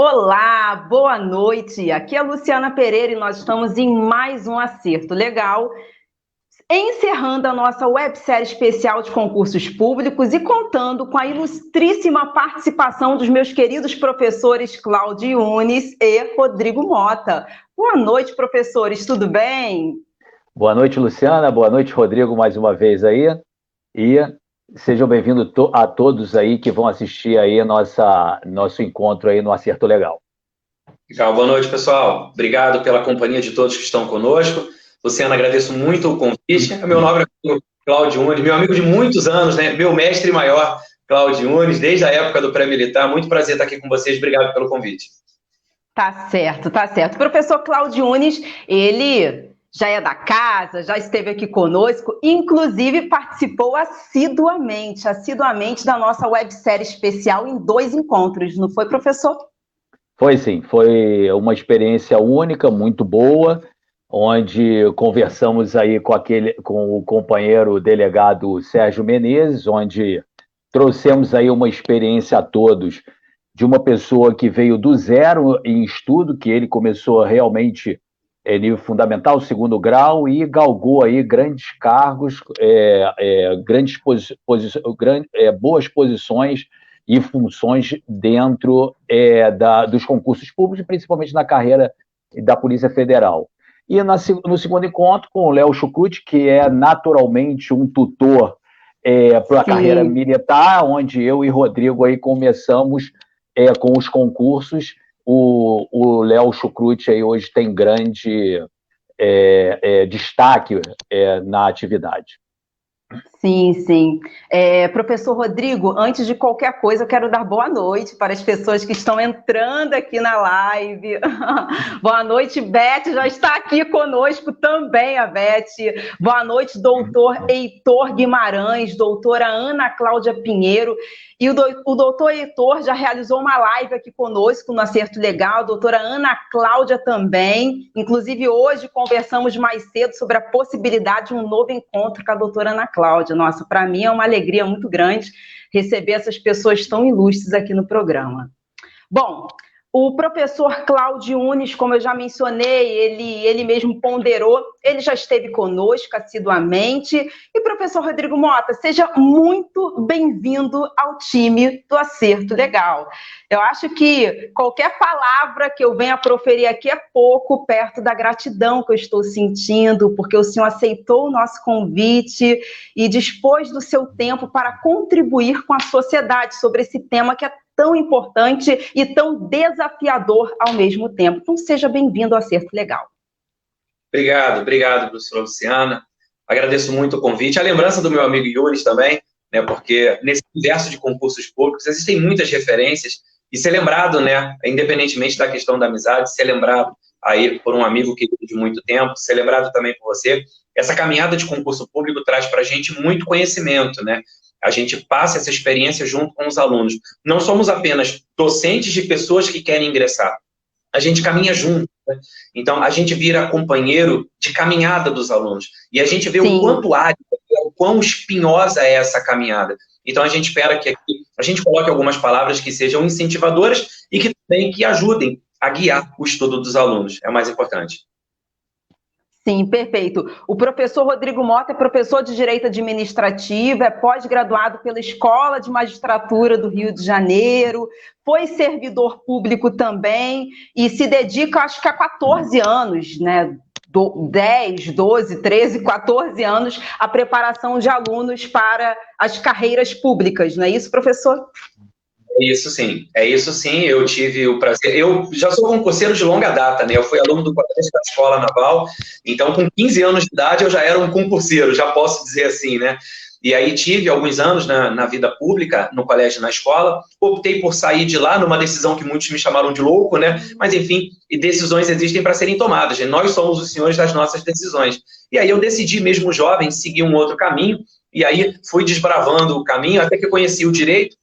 Olá, boa noite. Aqui é a Luciana Pereira e nós estamos em mais um Acerto Legal, encerrando a nossa websérie especial de concursos públicos e contando com a ilustríssima participação dos meus queridos professores Cláudio Yunes e Rodrigo Mota. Boa noite, professores, tudo bem? Boa noite, Luciana. Boa noite, Rodrigo, mais uma vez aí. E sejam bem-vindos a todos aí que vão assistir aí nosso encontro aí no Acerto Legal. Legal, boa noite, pessoal. Obrigado pela companhia de todos que estão conosco. Luciana, agradeço muito o convite. Meu nome é Cláudio Yunes, meu amigo de muitos anos, né? Meu mestre maior, Cláudio Yunes, desde a época do pré-militar. Muito prazer estar aqui com vocês. Obrigado pelo convite. Tá certo, tá certo. O professor Cláudio Yunes, ele já é da casa, já esteve aqui conosco, inclusive participou assiduamente da nossa websérie especial em 2 encontros, não foi, professor? Foi sim, foi uma experiência única, muito boa, onde conversamos aí com o companheiro delegado Sérgio Menezes, onde trouxemos aí uma experiência a todos de uma pessoa que veio do zero em estudo, que ele começou realmente nível fundamental, 2º grau, e galgou aí grandes cargos, boas posições e funções dentro dos concursos públicos, principalmente na carreira da Polícia Federal. E no 2º encontro com o Léo Chucrute, que é naturalmente um tutor para a carreira militar, onde eu e Rodrigo aí começamos com os concursos. O Léo Chucrute aí hoje tem grande destaque na atividade. Sim, sim. Professor Rodrigo, antes de qualquer coisa, eu quero dar boa noite para as pessoas que estão entrando aqui na live. Boa noite, Beth, já está aqui conosco também, a Beth. Boa noite, doutor Heitor Guimarães, doutora Ana Cláudia Pinheiro. E o doutor Heitor já realizou uma live aqui conosco no Acerto Legal, a doutora Ana Cláudia também. Inclusive, hoje conversamos mais cedo sobre a possibilidade de um novo encontro com a doutora Ana Cláudia. Nossa, para mim é uma alegria muito grande receber essas pessoas tão ilustres aqui no programa. Bom, o professor Cláudio Yunes, como eu já mencionei, ele mesmo ponderou, ele já esteve conosco assiduamente. E, professor Rodrigo Mota, seja muito bem-vindo ao time do Acerto Legal. Eu acho que qualquer palavra que eu venha proferir aqui é pouco perto da gratidão que eu estou sentindo, porque o senhor aceitou o nosso convite e dispôs do seu tempo para contribuir com a sociedade sobre esse tema que é tão importante e tão desafiador ao mesmo tempo. Então, seja bem-vindo ao Acerto Legal. Obrigado, professora Luciana. Agradeço muito o convite. A lembrança do meu amigo Yunes também, né, porque nesse universo de concursos públicos existem muitas referências, e ser lembrado, né, independentemente da questão da amizade, ser lembrado aí por um amigo querido de muito tempo, ser lembrado também por você. Essa caminhada de concurso público traz para a gente muito conhecimento, né? A gente passa essa experiência junto com os alunos. Não somos apenas docentes de pessoas que querem ingressar. A gente caminha junto, né? Então, a gente vira companheiro de caminhada dos alunos. E a gente vê o quanto árida, o quão espinhosa é essa caminhada. Então, a gente espera que aqui a gente coloque algumas palavras que sejam incentivadoras e que também que ajudem a guiar o estudo dos alunos. É o mais importante. Sim, perfeito. O professor Rodrigo Mota é professor de Direito Administrativo, é pós-graduado pela Escola de Magistratura do Rio de Janeiro, foi servidor público também e se dedica, acho que há 14 anos, né? 10, 12, 13, 14 anos, à preparação de alunos para as carreiras públicas, não é isso, professor? É isso sim, eu tive o prazer, eu já sou concurseiro de longa data, né, eu fui aluno do colégio da Escola Naval, então com 15 anos de idade eu já era um concurseiro, já posso dizer assim, né, e aí tive alguns anos na vida pública, no colégio e na escola, optei por sair de lá numa decisão que muitos me chamaram de louco, né, mas enfim, e decisões existem para serem tomadas, né? Nós somos os senhores das nossas decisões, e aí eu decidi mesmo jovem seguir um outro caminho, e aí fui desbravando o caminho, até que eu conheci o direito,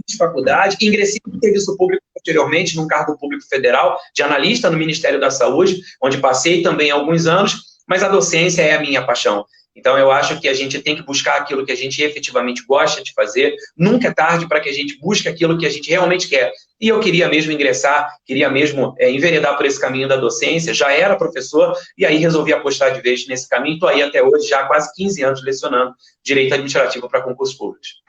de faculdade, ingressei no serviço público posteriormente, num cargo público federal, de analista no Ministério da Saúde, onde passei também alguns anos, mas a docência é a minha paixão. Então, eu acho que a gente tem que buscar aquilo que a gente efetivamente gosta de fazer, nunca é tarde para que a gente busque aquilo que a gente realmente quer. e eu queria mesmo ingressar, queria mesmo enveredar por esse caminho da docência, já era professor, e aí resolvi apostar de vez nesse caminho, estou aí até hoje, já há quase 15 anos lecionando Direito Administrativo para concursos públicos.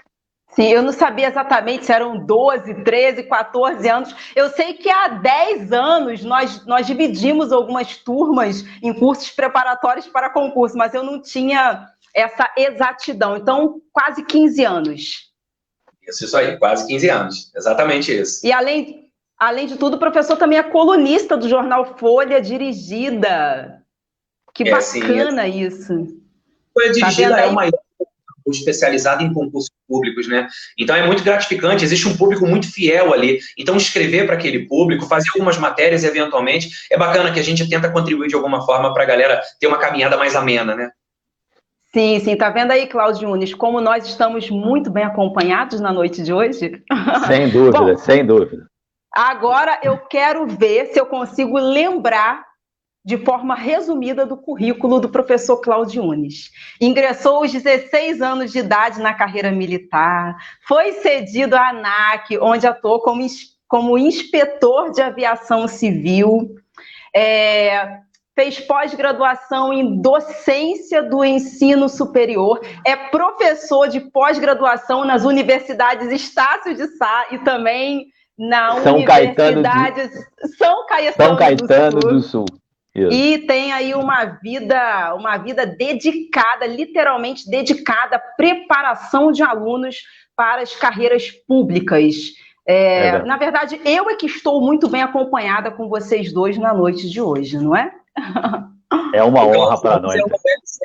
Sim, eu não sabia exatamente se eram 12, 13, 14 anos. Eu sei que há 10 anos nós dividimos algumas turmas em cursos preparatórios para concurso, mas eu não tinha essa exatidão. Então, quase 15 anos. Isso aí, quase 15 anos. Exatamente isso. E além de tudo, o professor também é colunista do jornal Folha Dirigida. Que bacana isso. Folha Dirigida é uma especializada em concursos públicos, né? Então é muito gratificante, existe um público muito fiel ali. Então escrever para aquele público, fazer algumas matérias eventualmente, é bacana que a gente tenta contribuir de alguma forma para a galera ter uma caminhada mais amena, né? Sim, tá vendo aí, Cláudio Nunes, como nós estamos muito bem acompanhados na noite de hoje? Sem dúvida, bom, sem dúvida. Agora eu quero ver se eu consigo lembrar de forma resumida do currículo do professor Cláudio Nunes. Ingressou aos 16 anos de idade na carreira militar, foi cedido à ANAC, onde atuou como inspetor de aviação civil, fez pós-graduação em docência do ensino superior, é professor de pós-graduação nas universidades Estácio de Sá e também na Universidade São Caetano do Sul. Isso. E tem aí uma vida dedicada, literalmente dedicada à preparação de alunos para as carreiras públicas. Na verdade, eu é que estou muito bem acompanhada com vocês dois na noite de hoje, não é? É uma honra para nós.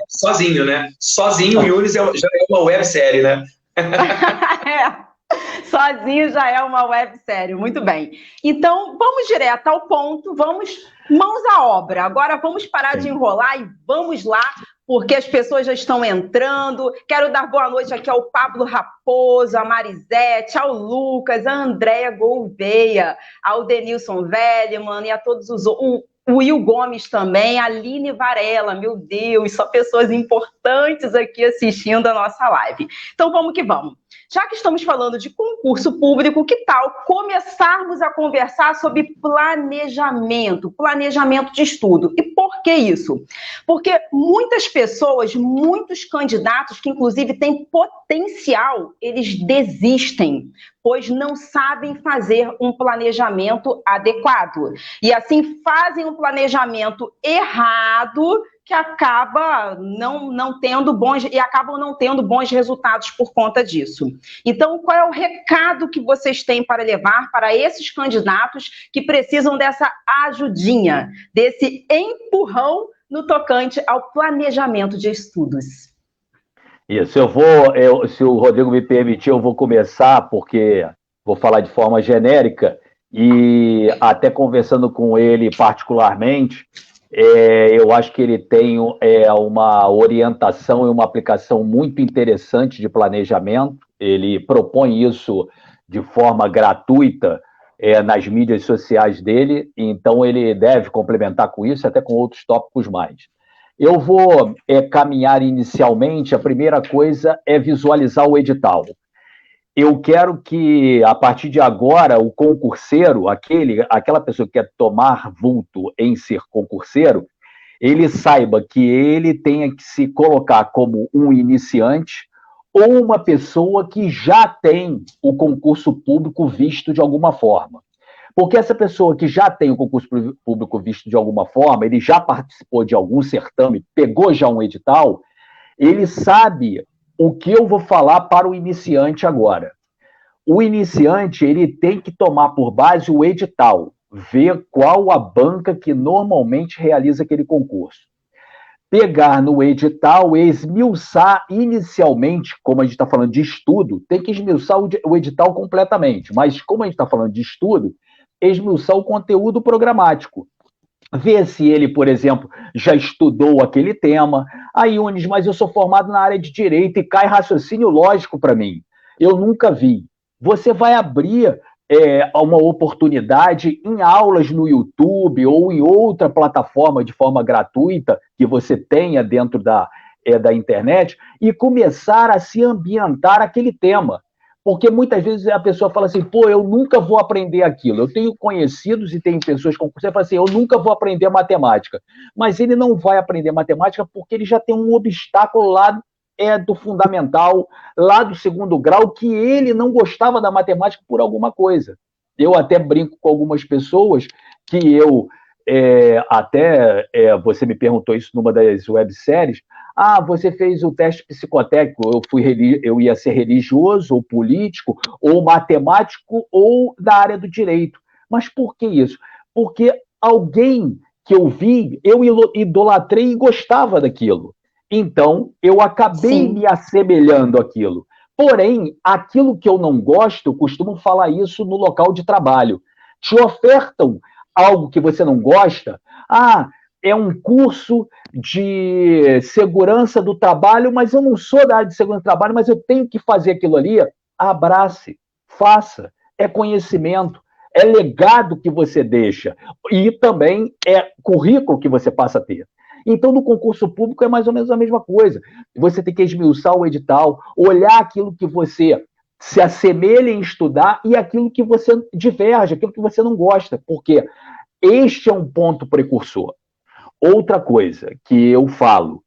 Sozinho, né? Sozinho, o Yunis já é uma websérie, né? Sozinho já é uma websérie, muito bem. Então, vamos direto ao ponto, vamos mãos à obra. Agora vamos parar de enrolar e vamos lá, porque as pessoas já estão entrando. Quero dar boa noite aqui ao Pablo Raposo, a Marisete, ao Lucas, a Andréia Gouveia, ao Denilson Velleman e a todos os outros. O Will Gomes também, a Aline Varela, meu Deus, só pessoas importantes aqui assistindo a nossa live. Então vamos que vamos. Já que estamos falando de concurso público, que tal começarmos a conversar sobre planejamento de estudo? E por que isso? Porque muitas pessoas, muitos candidatos que inclusive têm potencial, eles desistem, pois não sabem fazer um planejamento adequado. E assim fazem um planejamento errado que acabam não tendo bons resultados por conta disso. Então, qual é o recado que vocês têm para levar para esses candidatos que precisam dessa ajudinha, desse empurrão no tocante ao planejamento de estudos? Isso, se o Rodrigo me permitir, eu vou começar, porque vou falar de forma genérica, e até conversando com ele particularmente, eu acho que ele tem uma orientação e uma aplicação muito interessante de planejamento. Ele propõe isso de forma gratuita nas mídias sociais dele, então ele deve complementar com isso, até com outros tópicos mais. Eu vou caminhar inicialmente, a primeira coisa é visualizar o edital. Eu quero que, a partir de agora, o concurseiro, aquela pessoa que quer tomar vulto em ser concurseiro, ele saiba que ele tenha que se colocar como um iniciante ou uma pessoa que já tem o concurso público visto de alguma forma. Porque essa pessoa que já tem o concurso público visto de alguma forma, ele já participou de algum certame, pegou já um edital, ele sabe o que eu vou falar para o iniciante agora. O iniciante, ele tem que tomar por base o edital, ver qual a banca que normalmente realiza aquele concurso. Pegar no edital, esmiuçar inicialmente, como a gente está falando de estudo, tem que esmiuçar o edital completamente, mas como a gente está falando de estudo, esmiuçar o conteúdo programático. Ver se ele, por exemplo, já estudou aquele tema. Aí, Yunis, mas eu sou formado na área de direito e cai raciocínio lógico para mim. Eu nunca vi. Você vai abrir uma oportunidade em aulas no YouTube ou em outra plataforma de forma gratuita que você tenha dentro da internet e começar a se ambientar aquele tema. Porque muitas vezes a pessoa fala assim, pô, eu nunca vou aprender aquilo. Eu tenho conhecidos e tenho pessoas com você falam assim, eu nunca vou aprender matemática. Mas ele não vai aprender matemática porque ele já tem um obstáculo lá do fundamental, lá do segundo grau, que ele não gostava da matemática por alguma coisa. Eu até brinco com algumas pessoas que eu você me perguntou isso numa das webséries, você fez o teste psicotécnico, eu ia ser religioso, ou político, ou matemático, ou da área do direito. Mas por que isso? Porque alguém que eu vi, eu idolatrei e gostava daquilo. Então, eu acabei me assemelhando àquilo. Porém, aquilo que eu não gosto, eu costumo falar isso no local de trabalho. Te ofertam algo que você não gosta, é um curso de segurança do trabalho, mas eu não sou da área de segurança do trabalho, mas eu tenho que fazer aquilo ali. Abrace, faça, é conhecimento, é legado que você deixa e também é currículo que você passa a ter. Então, no concurso público é mais ou menos a mesma coisa. Você tem que esmiuçar o edital, olhar aquilo que você se assemelha em estudar e aquilo que você diverge, aquilo que você não gosta, porque este é um ponto precursor. Outra coisa que eu falo,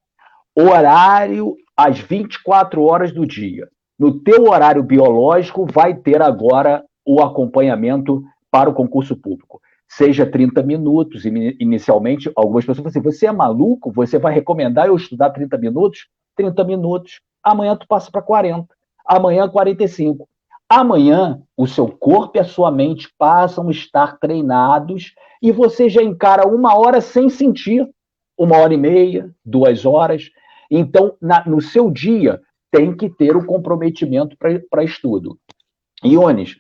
horário às 24 horas do dia. No teu horário biológico vai ter agora o acompanhamento para o concurso público. Seja 30 minutos, inicialmente, algumas pessoas falam assim, você é maluco? Você vai recomendar eu estudar 30 minutos? 30 minutos. Amanhã tu passa para 40. Amanhã 45. Amanhã o seu corpo e a sua mente passam a estar treinados e você já encara 1 hora sem sentir, 1h30, 2 horas. Então, no seu dia, tem que ter o comprometimento para estudo. Iones,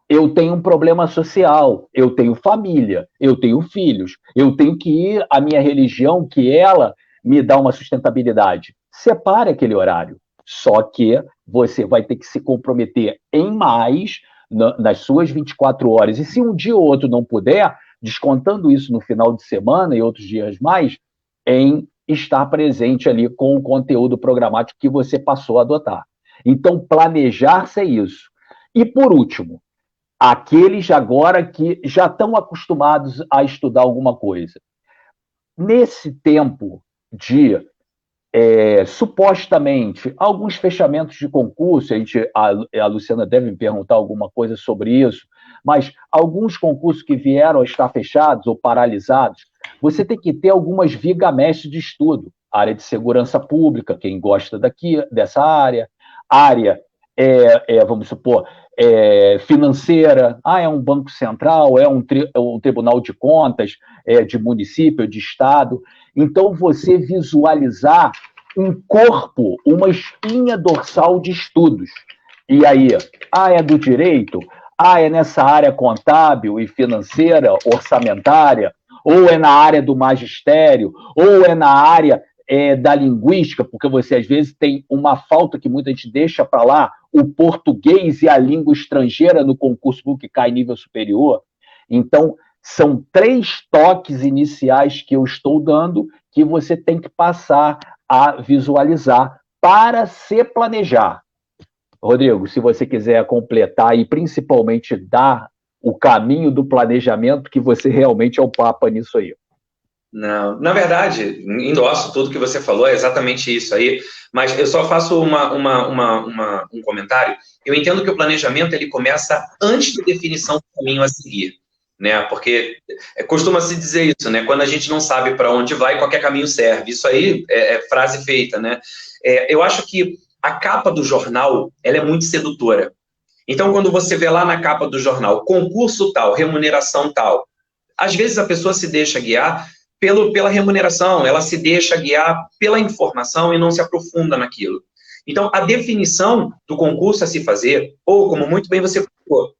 eu tenho um problema social, eu tenho família, eu tenho filhos, eu tenho que ir à minha religião, que ela me dá uma sustentabilidade. Separe aquele horário. Só que você vai ter que se comprometer em mais nas suas 24 horas. E se um dia ou outro não puder, descontando isso no final de semana e outros dias mais, em estar presente ali com o conteúdo programático que você passou a adotar. Então, planejar-se é isso. E, por último, aqueles agora que já estão acostumados a estudar alguma coisa. Nesse tempo de supostamente, alguns fechamentos de concurso, a Luciana deve me perguntar alguma coisa sobre isso, mas alguns concursos que vieram a estar fechados ou paralisados, você tem que ter algumas vigas-mestres de estudo. Área de segurança pública, quem gosta dessa área, vamos supor, financeira, é um banco central, é um tribunal de contas, de município, de estado. Então, você visualizar um corpo, uma espinha dorsal de estudos. E aí, é do direito? É nessa área contábil e financeira, orçamentária? Ou é na área do magistério? Ou é na área da linguística? Porque você, às vezes, tem uma falta que muita gente deixa para lá, o português e a língua estrangeira no concurso público que cai em nível superior. Então, são 3 toques iniciais que eu estou dando que você tem que passar a visualizar para se planejar. Rodrigo, se você quiser completar e principalmente dar o caminho do planejamento, que você realmente é o papa nisso aí. Não, na verdade, endosso tudo que você falou, é exatamente isso aí, mas eu só faço um comentário. Eu entendo que o planejamento ele começa antes da definição do caminho a seguir, né? Porque costuma-se dizer isso, né? Quando a gente não sabe para onde vai, qualquer caminho serve. Isso aí é frase feita, né? Eu acho que a capa do jornal, ela é muito sedutora. Então, quando você vê lá na capa do jornal, concurso tal, remuneração tal, às vezes a pessoa se deixa guiar pela remuneração, ela se deixa guiar pela informação e não se aprofunda naquilo. Então, a definição do concurso a se fazer, ou como muito bem você falou,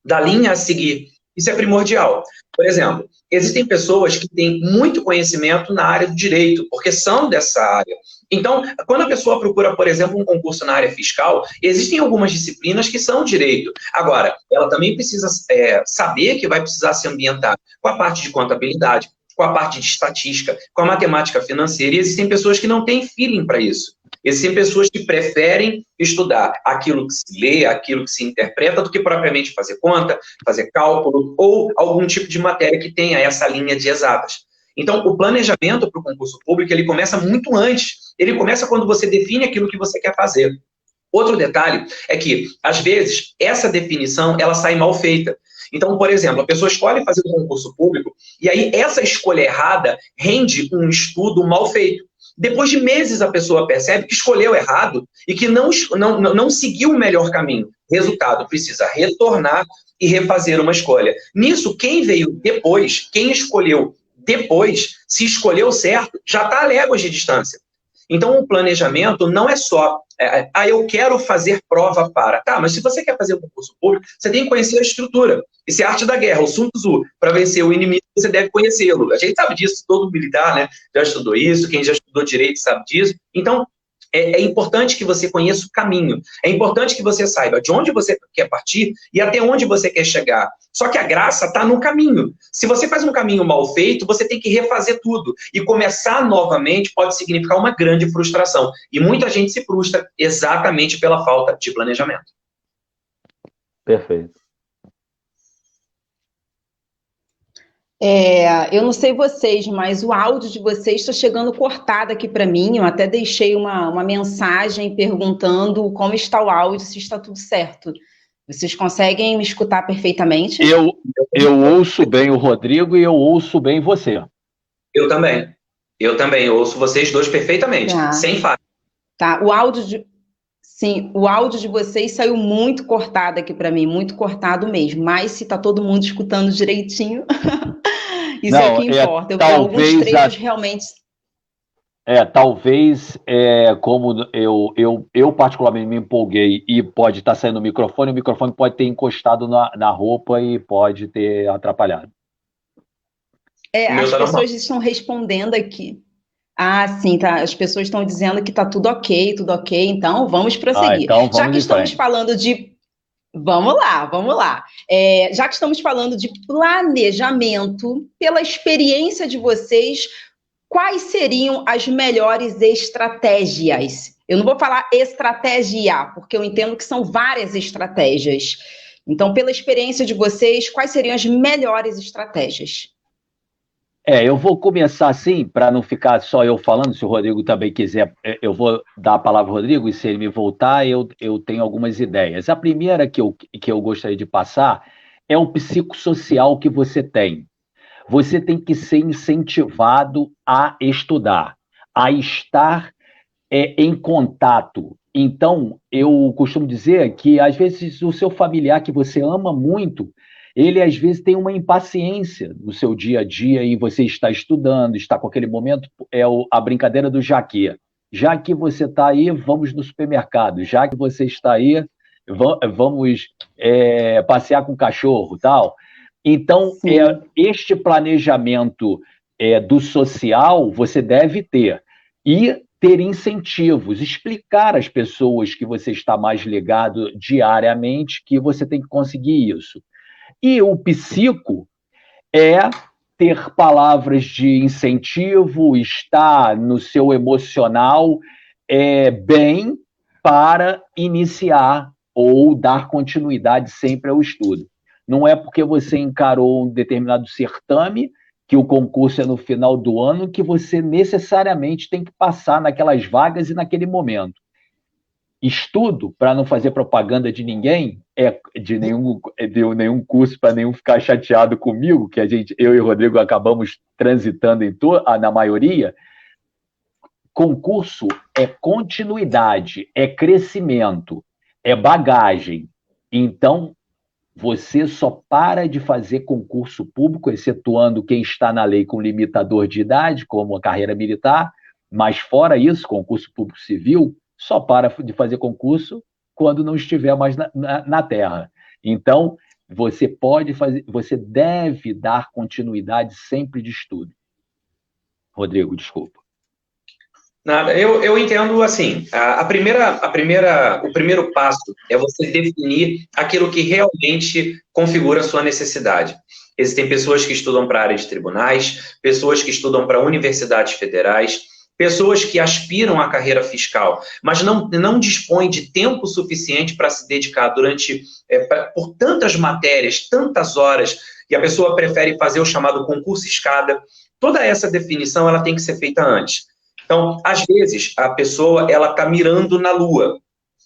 da linha a seguir, isso é primordial. Por exemplo, existem pessoas que têm muito conhecimento na área do direito, porque são dessa área. Então, quando a pessoa procura, por exemplo, um concurso na área fiscal, existem algumas disciplinas que são direito. Agora, ela também precisa saber que vai precisar se ambientar com a parte de contabilidade, com a parte de estatística, com a matemática financeira, e existem pessoas que não têm feeling para isso. Existem pessoas que preferem estudar aquilo que se lê, aquilo que se interpreta, do que propriamente fazer conta, fazer cálculo, ou algum tipo de matéria que tenha essa linha de exatas. Então, o planejamento para o concurso público, ele começa muito antes. Ele começa quando você define aquilo que você quer fazer. Outro detalhe é que, às vezes, essa definição, ela sai mal feita. Então, por exemplo, a pessoa escolhe fazer um concurso público, e aí essa escolha errada rende um estudo mal feito. Depois de meses, a pessoa percebe que escolheu errado e que não seguiu o melhor caminho. Resultado, precisa retornar e refazer uma escolha. Nisso, quem veio depois, quem escolheu depois, se escolheu certo, já está a léguas de distância. Então, o planejamento não é só, eu quero fazer prova para. Tá, mas se você quer fazer um concurso público, você tem que conhecer a estrutura. Isso é arte da guerra, o Sun Tzu. Para vencer o inimigo, você deve conhecê-lo. A gente sabe disso, todo militar, né, já estudou isso, quem já estudou direito sabe disso. Então, é importante que você conheça o caminho. É importante que você saiba de onde você quer partir e até onde você quer chegar. Só que a graça está no caminho. Se você faz um caminho mal feito, você tem que refazer tudo. E começar novamente pode significar uma grande frustração. E muita gente se frustra exatamente pela falta de planejamento. Perfeito. Eu não sei vocês, mas o áudio de vocês está chegando cortado aqui para mim. Eu até deixei uma mensagem perguntando como está o áudio, se está tudo certo. Vocês conseguem me escutar perfeitamente? Eu ouço bem o Rodrigo e eu ouço bem você. Eu também. Eu ouço vocês dois perfeitamente, sem falha. Tá, o áudio de vocês saiu muito cortado aqui para mim, muito cortado mesmo. Mas se está todo mundo escutando direitinho... Isso é que importa. Eu vi alguns trechos realmente... Talvez, como eu particularmente me empolguei e pode estar saindo o microfone pode ter encostado na roupa e pode ter atrapalhado. As pessoas estão respondendo aqui. Ah, sim, tá. As pessoas estão dizendo que está tudo ok, então vamos prosseguir. Então vamos Já que estamos falando de... Vamos lá. Já que estamos falando de planejamento, pela experiência de vocês, quais seriam as melhores estratégias? Eu não vou falar estratégia, porque eu entendo que são várias estratégias. Então, pela experiência de vocês, quais seriam as melhores estratégias? Eu vou começar assim, para não ficar só eu falando, se o Rodrigo também quiser, eu vou dar a palavra ao Rodrigo, e se ele me voltar, eu tenho algumas ideias. A primeira que eu gostaria de passar é o psicossocial que você tem. Você tem que ser incentivado a estudar, a estar em contato. Então, eu costumo dizer que, às vezes, o seu familiar que você ama muito, ele, às vezes, tem uma impaciência no seu dia a dia e você está estudando, está com aquele momento, a brincadeira do já que. Já que você está aí, vamos no supermercado. Já que você está aí, vamos passear com o cachorro, tal. Então, este planejamento do social você deve ter. E ter incentivos, explicar às pessoas que você está mais ligado diariamente que você tem que conseguir isso. E o psico é ter palavras de incentivo, estar no seu emocional bem para iniciar ou dar continuidade sempre ao estudo. Não é porque você encarou um determinado certame, que o concurso é no final do ano, que você necessariamente tem que passar naquelas vagas e naquele momento. Estudo, para não fazer propaganda de ninguém, de nenhum curso, para nenhum ficar chateado comigo, que eu e o Rodrigo acabamos transitando na maioria. Concurso é continuidade, é crescimento, é bagagem. Então, você só para de fazer concurso público, excetuando quem está na lei com limitador de idade, como a carreira militar, mas fora isso, concurso público civil, só para de fazer concurso quando não estiver mais na terra. Então, você deve dar continuidade sempre de estudo. Rodrigo, desculpa. Nada, eu entendo assim, o primeiro passo é você definir aquilo que realmente configura a sua necessidade. Existem pessoas que estudam para a área de tribunais, pessoas que estudam para universidades federais, pessoas que aspiram à carreira fiscal, mas não dispõem de tempo suficiente para se dedicar por tantas matérias, tantas horas, e a pessoa prefere fazer o chamado concurso escada. Toda essa definição ela tem que ser feita antes. Então, às vezes, a pessoa ela está mirando na lua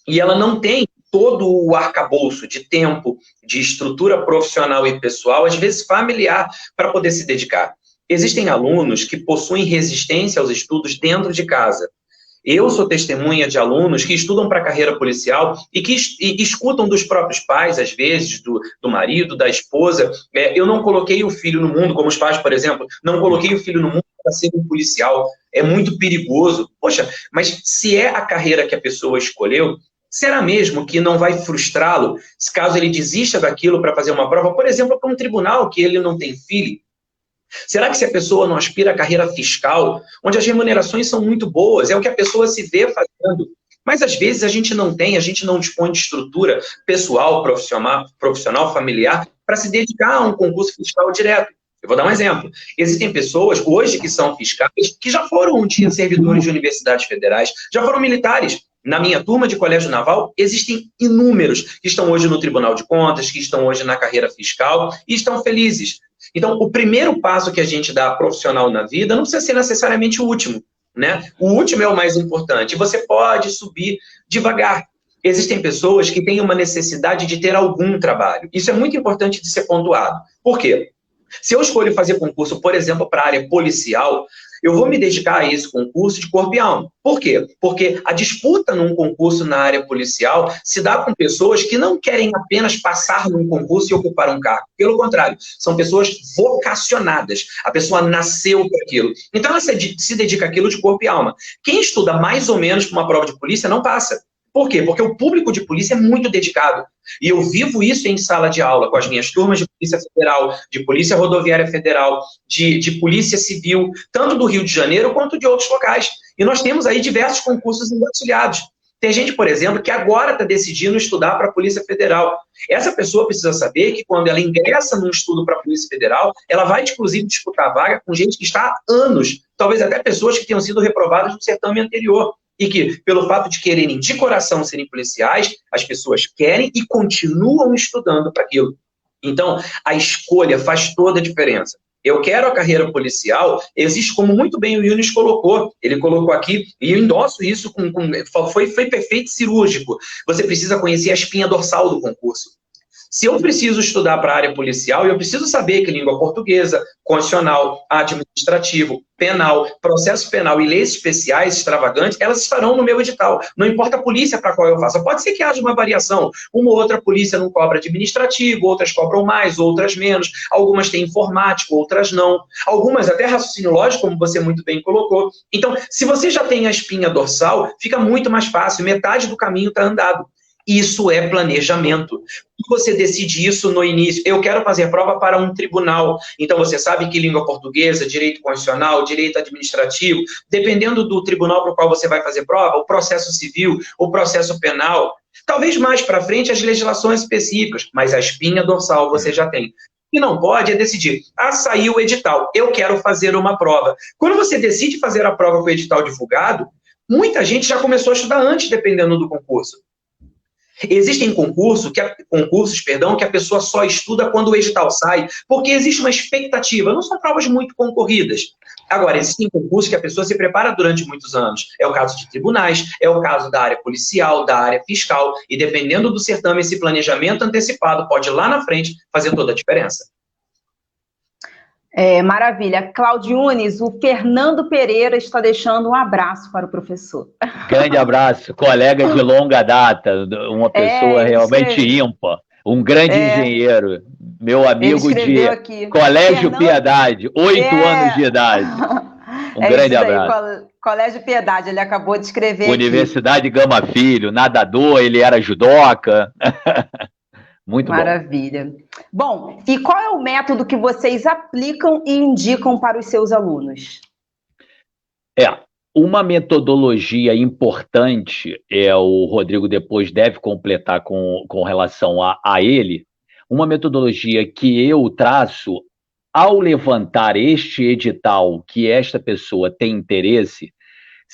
e ela não tem todo o arcabouço de tempo, de estrutura profissional e pessoal, às vezes familiar, para poder se dedicar. Existem alunos que possuem resistência aos estudos dentro de casa. Eu sou testemunha de alunos que estudam para a carreira policial e que escutam dos próprios pais, às vezes, do marido, da esposa. Eu não coloquei o filho no mundo, como os pais, por exemplo, não coloquei o filho no mundo para ser um policial. É muito perigoso. Poxa, mas se é a carreira que a pessoa escolheu, será mesmo que não vai frustrá-lo, caso ele desista daquilo para fazer uma prova, por exemplo, para um tribunal que ele não tem filho? Será que se a pessoa não aspira à carreira fiscal, onde as remunerações são muito boas, é o que a pessoa se vê fazendo, mas às vezes a gente não dispõe de estrutura pessoal, profissional, familiar, para se dedicar a um concurso fiscal direto. Eu vou dar um exemplo. Existem pessoas hoje que são fiscais, que já foram um dia servidores de universidades federais, já foram militares. Na minha turma de colégio naval, existem inúmeros que estão hoje no Tribunal de Contas, que estão hoje na carreira fiscal e estão felizes. Então, o primeiro passo que a gente dá profissional na vida não precisa ser necessariamente o último, né? O último é o mais importante. Você pode subir devagar. Existem pessoas que têm uma necessidade de ter algum trabalho. Isso é muito importante de ser pontuado. Por quê? Se eu escolho fazer concurso, por exemplo, para a área policial, eu vou me dedicar a esse concurso de corpo e alma. Por quê? Porque a disputa num concurso na área policial se dá com pessoas que não querem apenas passar num concurso e ocupar um cargo. Pelo contrário, são pessoas vocacionadas. A pessoa nasceu para aquilo. Então, ela se dedica àquilo de corpo e alma. Quem estuda mais ou menos para uma prova de polícia não passa. Por quê? Porque o público de polícia é muito dedicado. E eu vivo isso em sala de aula, com as minhas turmas de Polícia Federal, de Polícia Rodoviária Federal, de Polícia Civil, tanto do Rio de Janeiro quanto de outros locais. E nós temos aí diversos concursos engatilhados. Tem gente, por exemplo, que agora está decidindo estudar para a Polícia Federal. Essa pessoa precisa saber que quando ela ingressa num estudo para a Polícia Federal, ela vai, inclusive, disputar a vaga com gente que está há anos, talvez até pessoas que tenham sido reprovadas no certame anterior. E que, pelo fato de quererem de coração serem policiais, as pessoas querem e continuam estudando para aquilo. Então, a escolha faz toda a diferença. Eu quero a carreira policial, existe, como muito bem o Yunis colocou, ele colocou aqui, e eu endosso isso, foi perfeito cirúrgico. Você precisa conhecer a espinha dorsal do concurso. Se eu preciso estudar para a área policial, eu preciso saber que língua portuguesa, constitucional, administrativo, penal, processo penal e leis especiais extravagantes, elas estarão no meu edital. Não importa a polícia para qual eu faça. Pode ser que haja uma variação. Uma ou outra polícia não cobra administrativo, outras cobram mais, outras menos. Algumas têm informático, outras não. Algumas até raciocínio lógico, como você muito bem colocou. Então, se você já tem a espinha dorsal, fica muito mais fácil. Metade do caminho está andado. Isso é planejamento. Você decide isso no início. Eu quero fazer prova para um tribunal. Então, você sabe que língua portuguesa, direito constitucional, direito administrativo, dependendo do tribunal para o qual você vai fazer prova, o processo civil, o processo penal, talvez mais para frente as legislações específicas, mas a espinha dorsal você já tem. E não pode é decidir, saiu o edital, eu quero fazer uma prova. Quando você decide fazer a prova com o edital divulgado, muita gente já começou a estudar antes, dependendo do concurso. Existem concursos que a pessoa só estuda quando o edital sai, porque existe uma expectativa, não são provas muito concorridas. Agora, existem concursos que a pessoa se prepara durante muitos anos. É o caso de tribunais, é o caso da área policial, da área fiscal, e dependendo do certame, esse planejamento antecipado pode lá na frente fazer toda a diferença. Maravilha. Cláudio Yunis, o Fernando Pereira está deixando um abraço para o professor. Grande abraço, colega de longa data, uma pessoa realmente ímpar, um grande engenheiro, meu amigo de aqui. Colégio Fernando... Piedade, 8 anos de idade. Um grande abraço. Colégio Piedade, ele acabou de escrever Universidade aqui. Gama Filho, nadador, ele era judoca. Muito Maravilha. Bom, e qual é o método que vocês aplicam e indicam para os seus alunos? Uma metodologia importante, o Rodrigo depois deve completar com relação a ele, uma metodologia que eu traço ao levantar este edital que esta pessoa tem interesse,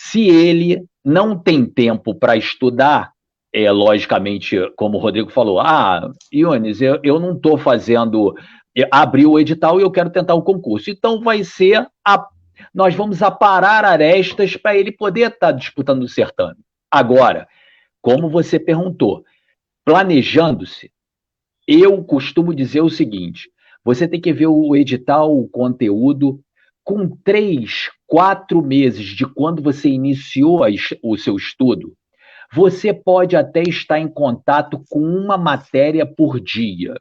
Se ele não tem tempo para estudar, logicamente, como o Rodrigo falou, Yunis, eu não estou fazendo, abri o edital e eu quero tentar o concurso. Então nós vamos aparar arestas para ele poder estar disputando o certame. Agora, como você perguntou, planejando-se, eu costumo dizer o seguinte, você tem que ver o edital, o conteúdo, com 3, 4 meses de quando você iniciou o seu estudo, você pode até estar em contato com uma matéria por dia.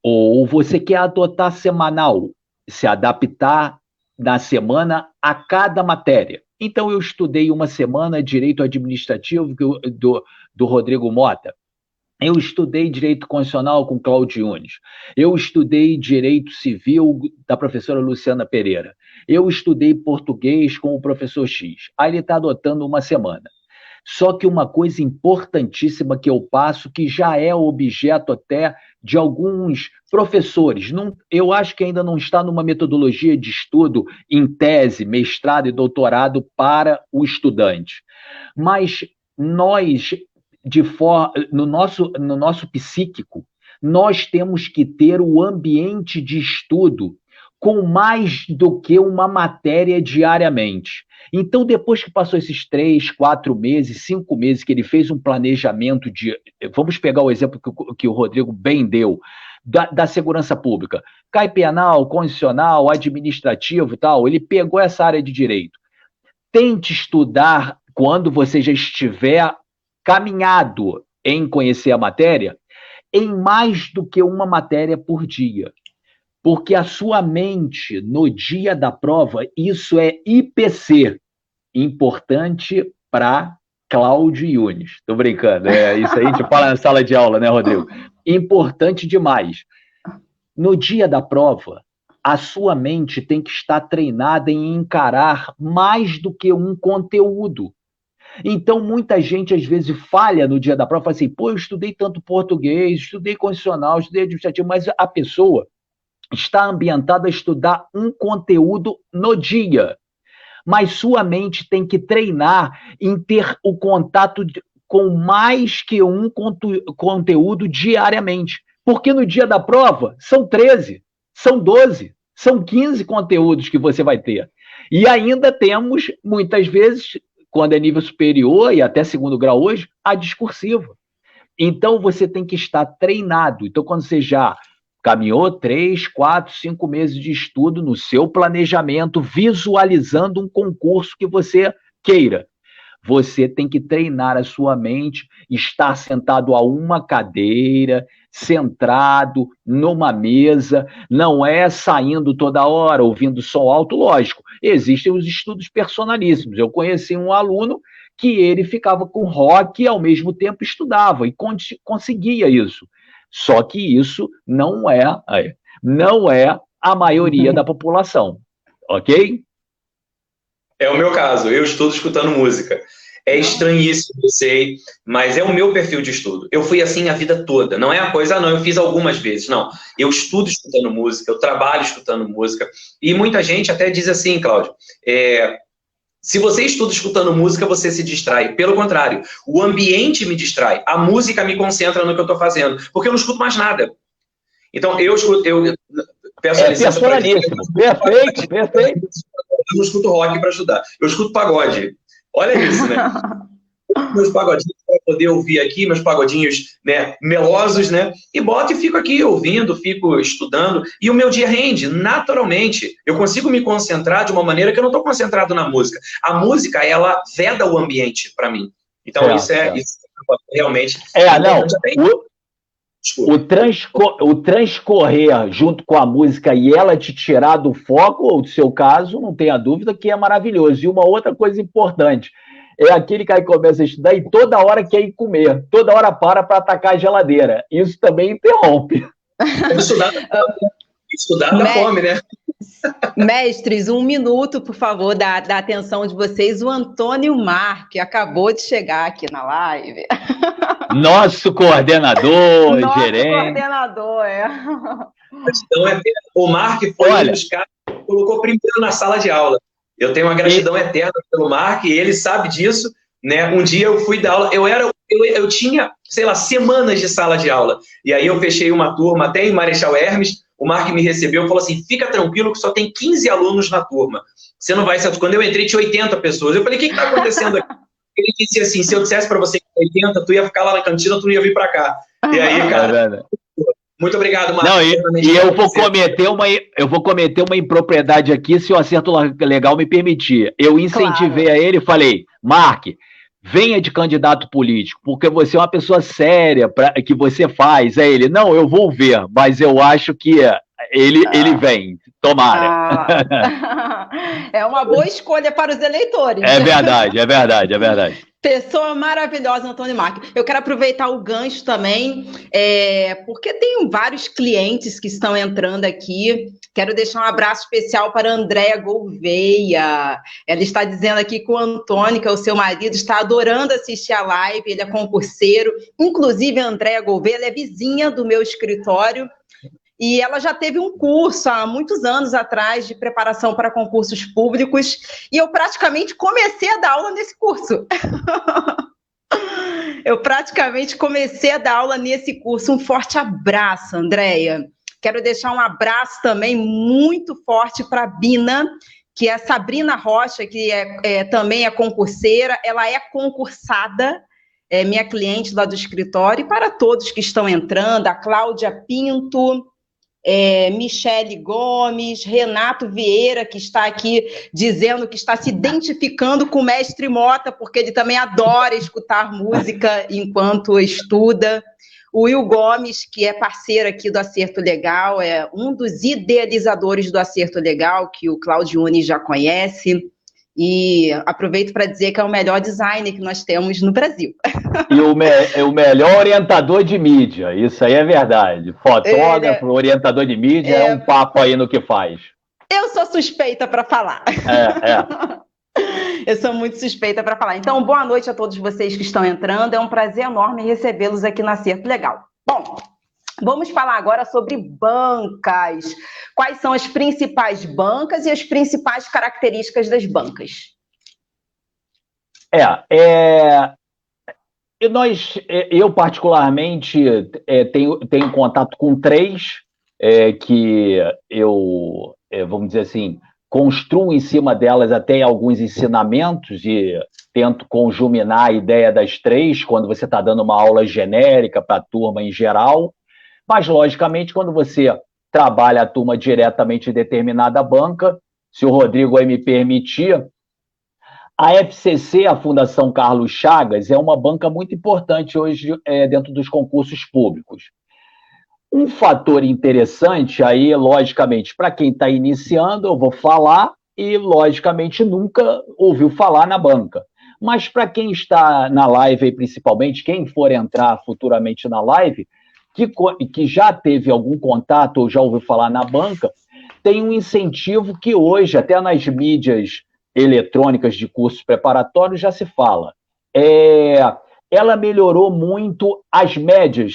Ou você quer adotar semanal, se adaptar na semana a cada matéria. Então, eu estudei uma semana Direito Administrativo do Rodrigo Mota. Eu estudei Direito Constitucional com Cláudio Yunis. Eu estudei Direito Civil da professora Luciana Pereira. Eu estudei Português com o professor X. Aí ele está adotando uma semana. Só que uma coisa importantíssima que eu passo, que já é objeto até de alguns professores, eu acho que ainda não está numa metodologia de estudo em tese, mestrado e doutorado para o estudante. Mas nós, no nosso psíquico, nós temos que ter o ambiente de estudo com mais do que uma matéria diariamente. Então, depois que passou esses 3, 4 meses, 5 meses, que ele fez um planejamento vamos pegar o exemplo que o Rodrigo bem deu, da segurança pública, CAI penal, constitucional, administrativo e tal, ele pegou essa área de direito. Tente estudar quando você já estiver caminhado em conhecer a matéria, em mais do que uma matéria por dia. Porque a sua mente, no dia da prova, isso é IPC, importante para Cláudio Yunis. Estou brincando, isso aí a gente fala na sala de aula, né, Rodrigo? Importante demais. No dia da prova, a sua mente tem que estar treinada em encarar mais do que um conteúdo. Então, muita gente, às vezes, falha no dia da prova, fala assim, eu estudei tanto português, estudei constitucional, estudei administrativo, mas a pessoa está ambientada a estudar um conteúdo no dia. Mas sua mente tem que treinar em ter o contato com mais que um conteúdo diariamente. Porque no dia da prova, são 13, são 12, são 15 conteúdos que você vai ter. E ainda temos, muitas vezes, quando é nível superior e até segundo grau hoje, a discursiva. Então, você tem que estar treinado. Então, quando você já caminhou 3, 4, 5 meses de estudo no seu planejamento, visualizando um concurso que você queira, você tem que treinar a sua mente, estar sentado a uma cadeira, centrado numa mesa, não é saindo toda hora, ouvindo som alto, lógico. Existem os estudos personalíssimos. Eu conheci um aluno que ele ficava com rock e ao mesmo tempo estudava, e conseguia isso. Só que isso não é a maioria da população, ok? É o meu caso, eu estudo escutando música. É estranhíssimo, eu sei, mas é o meu perfil de estudo. Eu fui assim a vida toda. Não é a coisa, não, eu fiz algumas vezes, não. Eu estudo escutando música, eu trabalho escutando música. E muita gente até diz assim, Cláudio, se você estuda escutando música, você se distrai. Pelo contrário, o ambiente me distrai. A música me concentra no que eu estou fazendo, porque eu não escuto mais nada. Então, eu peço licença para perfeito. Eu não escuto rock para estudar. Eu escuto pagode. Olha isso, né? Meus pagodinhos para poder ouvir aqui, meus pagodinhos, né, melosos, né? E boto e fico aqui ouvindo, fico estudando, e o meu dia rende naturalmente. Eu consigo me concentrar de uma maneira que eu não estou concentrado na música. A música, ela veda o ambiente para mim. Então, isso é realmente... O transcorrer junto com a música e ela te tirar do foco, ou do seu caso, não tenha dúvida que é maravilhoso. E uma outra coisa importante, é aquele cara que começa a estudar e toda hora quer ir comer, toda hora para atacar a geladeira. Isso também interrompe. Estudar dá fome, né? Mestres, 1 minuto, por favor, da atenção de vocês. O Antônio Mar, que acabou de chegar aqui na live. Nosso coordenador, gerente. Nosso coordenador, Então, o Mar que foi um dos caras que colocou primeiro na sala de aula. Eu tenho uma gratidão eterna pelo Mark, e ele sabe disso, né? Um dia eu fui dar aula, eu tinha, sei lá, semanas de sala de aula, e aí eu fechei uma turma até em Marechal Hermes. O Mark me recebeu e falou assim: fica tranquilo que só tem 15 alunos na turma. Você não vai ser... Quando eu entrei, tinha 80 pessoas. Eu falei: o que está acontecendo aqui? Ele disse assim: se eu dissesse para você que 80, tu ia ficar lá na cantina, tu não ia vir para cá. E aí, cara, muito obrigado, Mark. Não, e eu vou cometer uma impropriedade aqui, se o Acerto Legal me permitir. Eu incentivei a ele e falei: Mark, venha de candidato político, porque você é uma pessoa séria que você faz. Aí ele: não, eu vou ver, mas eu acho que ele vem, tomara. É uma boa escolha para os eleitores. É verdade. Pessoa maravilhosa, Antônio Mark. Eu quero aproveitar o gancho também, porque tem vários clientes que estão entrando aqui. Quero deixar um abraço especial para a Andréa Gouveia. Ela está dizendo aqui que o Antônio, que é o seu marido, está adorando assistir a live. Ele é concurseiro. Inclusive, a Andréa Gouveia, ela é vizinha do meu escritório. E ela já teve um curso há muitos anos atrás de preparação para concursos públicos, e eu praticamente comecei a dar aula nesse curso. Um forte abraço, Andréia. Quero deixar um abraço também muito forte para a Bina, que é a Sabrina Rocha, que também é concurseira. Ela é concursada, é minha cliente lá do escritório, e para todos que estão entrando, a Cláudia Pinto, Michele Gomes, Renato Vieira, que está aqui dizendo que está se identificando com o mestre Mota, porque ele também adora escutar música enquanto estuda. O Will Gomes, que é parceiro aqui do Acerto Legal, é um dos idealizadores do Acerto Legal, que o Claudione já conhece. E aproveito para dizer que é o melhor designer que nós temos no Brasil. E o melhor orientador de mídia, isso aí é verdade. Fotógrafo, orientador de mídia, é um papo aí no que faz. Eu sou suspeita para falar. Eu sou muito suspeita para falar. Então, boa noite a todos vocês que estão entrando. É um prazer enorme recebê-los aqui no Acerto Legal. Bom, vamos falar agora sobre bancas. Quais são as principais bancas e as principais características das bancas? Eu particularmente tenho contato com 3 que eu, vamos dizer assim, construo em cima delas até alguns ensinamentos e tento conjuminar a ideia das 3 quando você está dando uma aula genérica para a turma em geral. Mas, logicamente, quando você trabalha a turma diretamente em determinada banca, se o Rodrigo aí me permitir, a FCC, a Fundação Carlos Chagas, é uma banca muito importante hoje dentro dos concursos públicos. Um fator interessante aí, logicamente, para quem está iniciando, eu vou falar e, logicamente, nunca ouviu falar na banca. Mas para quem está na live aí, principalmente, quem for entrar futuramente na live, que já teve algum contato ou já ouviu falar na banca, tem um incentivo que hoje, até nas mídias eletrônicas de cursos preparatórios, já se fala. Ela melhorou muito as médias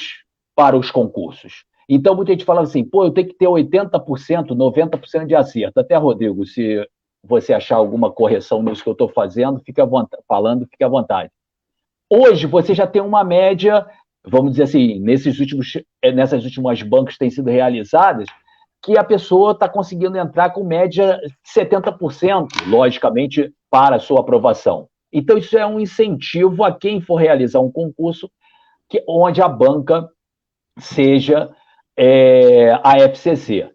para os concursos. Então, muita gente fala assim, eu tenho que ter 80%, 90% de acerto. Até, Rodrigo, se você achar alguma correção nisso que eu estou fazendo, fique à vontade. Hoje, você já tem uma média, vamos dizer assim, nessas últimas bancas que têm sido realizadas, que a pessoa está conseguindo entrar com média de 70%, logicamente, para a sua aprovação. Então, isso é um incentivo a quem for realizar um concurso onde a banca seja a FCC.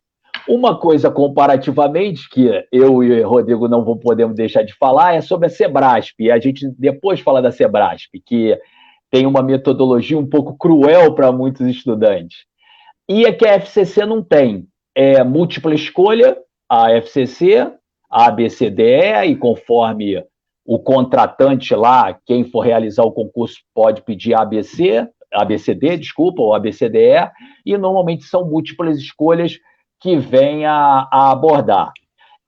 Uma coisa, comparativamente, que eu e o Rodrigo não podemos deixar de falar, é sobre a Sebrasp. E a gente depois fala da Sebrasp, que tem uma metodologia um pouco cruel para muitos estudantes. E é que a FCC não tem. Múltipla escolha, a FCC, a ABCDE, e conforme o contratante lá, quem for realizar o concurso pode pedir ABCD, ou ABCDE, e normalmente são múltiplas escolhas que vêm a abordar.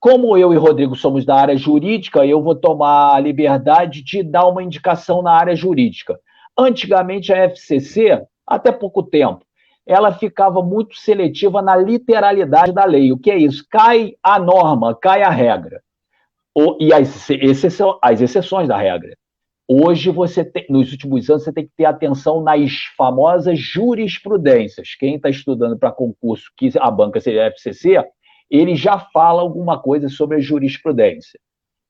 Como eu e Rodrigo somos da área jurídica, eu vou tomar a liberdade de dar uma indicação na área jurídica. Antigamente, a FCC, até pouco tempo, ela ficava muito seletiva na literalidade da lei. O que é isso? Cai a norma, cai a regra. E as exceções da regra. Hoje, nos últimos anos, você tem que ter atenção nas famosas jurisprudências. Quem está estudando para concurso, que a banca seria a FCC, ele já fala alguma coisa sobre a jurisprudência.